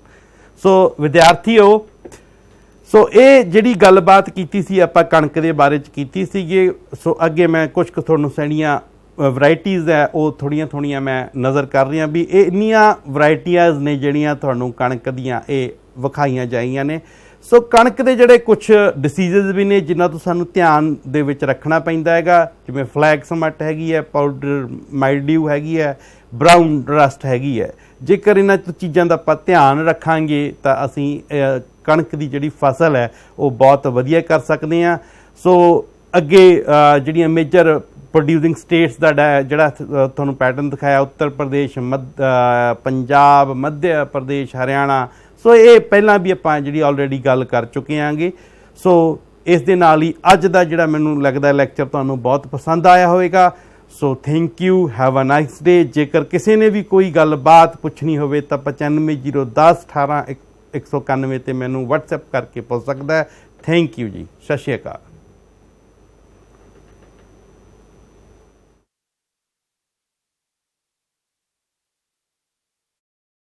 ਸੋ ਵਿਦਿਆਰਥੀਓ ਸੋ ਇਹ ਜਿਹੜੀ ਗੱਲਬਾਤ ਕੀਤੀ ਸੀ ਆਪਾਂ ਕਣਕ ਦੇ ਬਾਰੇ 'ਚ ਕੀਤੀ ਸੀਗੀ। ਸੋ ਅੱਗੇ ਮੈਂ ਕੁਛ ਕੁ ਤੁਹਾਨੂੰ ਸੈਣੀਆਂ ਵਰਾਇਟੀਜ਼ ਹੈ ਉਹ ਥੋੜ੍ਹੀਆਂ ਮੈਂ ਨਜ਼ਰ ਕਰ ਰਿਹਾ ਵੀ ਇਹ ਇੰਨੀਆਂ ਵਰਾਇਟੀਜ਼ ਨੇ ਜਿਹੜੀਆਂ ਤੁਹਾਨੂੰ ਕਣਕ ਦੀਆਂ ਇਹ ਵਿਖਾਈਆਂ ਜਾਈਆਂ ਨੇ। ਸੋ ਕਣਕ ਦੇ ਜਿਹੜੇ ਕੁਛ ਡਿਸੀਜ਼ਜ਼ ਵੀ ਨੇ ਜਿਨ੍ਹਾਂ ਤੋਂ ਸਾਨੂੰ ਧਿਆਨ ਦੇ ਵਿੱਚ ਰੱਖਣਾ ਪੈਂਦਾ ਹੈਗਾ, ਜਿਵੇਂ ਫਲੈਗ ਸਮੱਟ ਹੈਗੀ ਹੈ, ਪਾਊਡਰ ਮਾਈਲਡਿਊ ਹੈਗੀ ਹੈ, ਬਰਾਊਨ ਰਸਟ ਹੈਗੀ ਹੈ। ਜੇਕਰ ਇਹਨਾਂ ਚੀਜ਼ਾਂ ਦਾ ਆਪਾਂ ਧਿਆਨ ਰੱਖਾਂਗੇ ਤਾਂ ਅਸੀਂ ਕਣਕ ਦੀ ਜਿਹੜੀ ਫਸਲ ਹੈ ਉਹ ਬਹੁਤ ਵਧੀਆ ਕਰ ਸਕਦੇ ਹਾਂ। ਸੋ ਅੱਗੇ ਜਿਹੜੀਆਂ ਮੇਜਰ ਪ੍ਰੋਡਿਊਸਿੰਗ ਸਟੇਟਸ ਦਾ ਜਿਹੜਾ ਤੁਹਾਨੂੰ ਪੈਟਰਨ ਦਿਖਾਇਆ, ਉੱਤਰ ਪ੍ਰਦੇਸ਼, ਪੰਜਾਬ, ਮੱਧ ਪ੍ਰਦੇਸ਼, ਹਰਿਆਣਾ, ਸੋ ਇਹ ਪਹਿਲਾਂ ਵੀ ਆਪਾਂ ਜਿਹੜੀ ਆਲਰੇਡੀ ਗੱਲ ਕਰ ਚੁੱਕੇ ਆਂਗੇ। ਸੋ ਇਸ ਦੇ ਨਾਲ ਹੀ ਅੱਜ ਦਾ ਜਿਹੜਾ ਮੈਨੂੰ ਲੱਗਦਾ ਲੈਕਚਰ ਤੁਹਾਨੂੰ ਬਹੁਤ ਪਸੰਦ ਆਇਆ ਹੋਵੇਗਾ। So thank you, have a nice day. ਜੇਕਰ ਕਿਸੇ ਨੇ ਵੀ ਕੋਈ ਗੱਲਬਾਤ ਪੁੱਛਣੀ ਹੋਵੇ ਤਾਂ 9501101891 ਤੇ ਮੈਨੂੰ ਵਟਸਐਪ ਕਰਕੇ ਪੁੱਛ ਸਕਦਾ ਹੈ। ਥੈਂਕ ਯੂ ਜੀ, ਸਤਿ ਸ਼੍ਰੀ ਅਕਾਲ।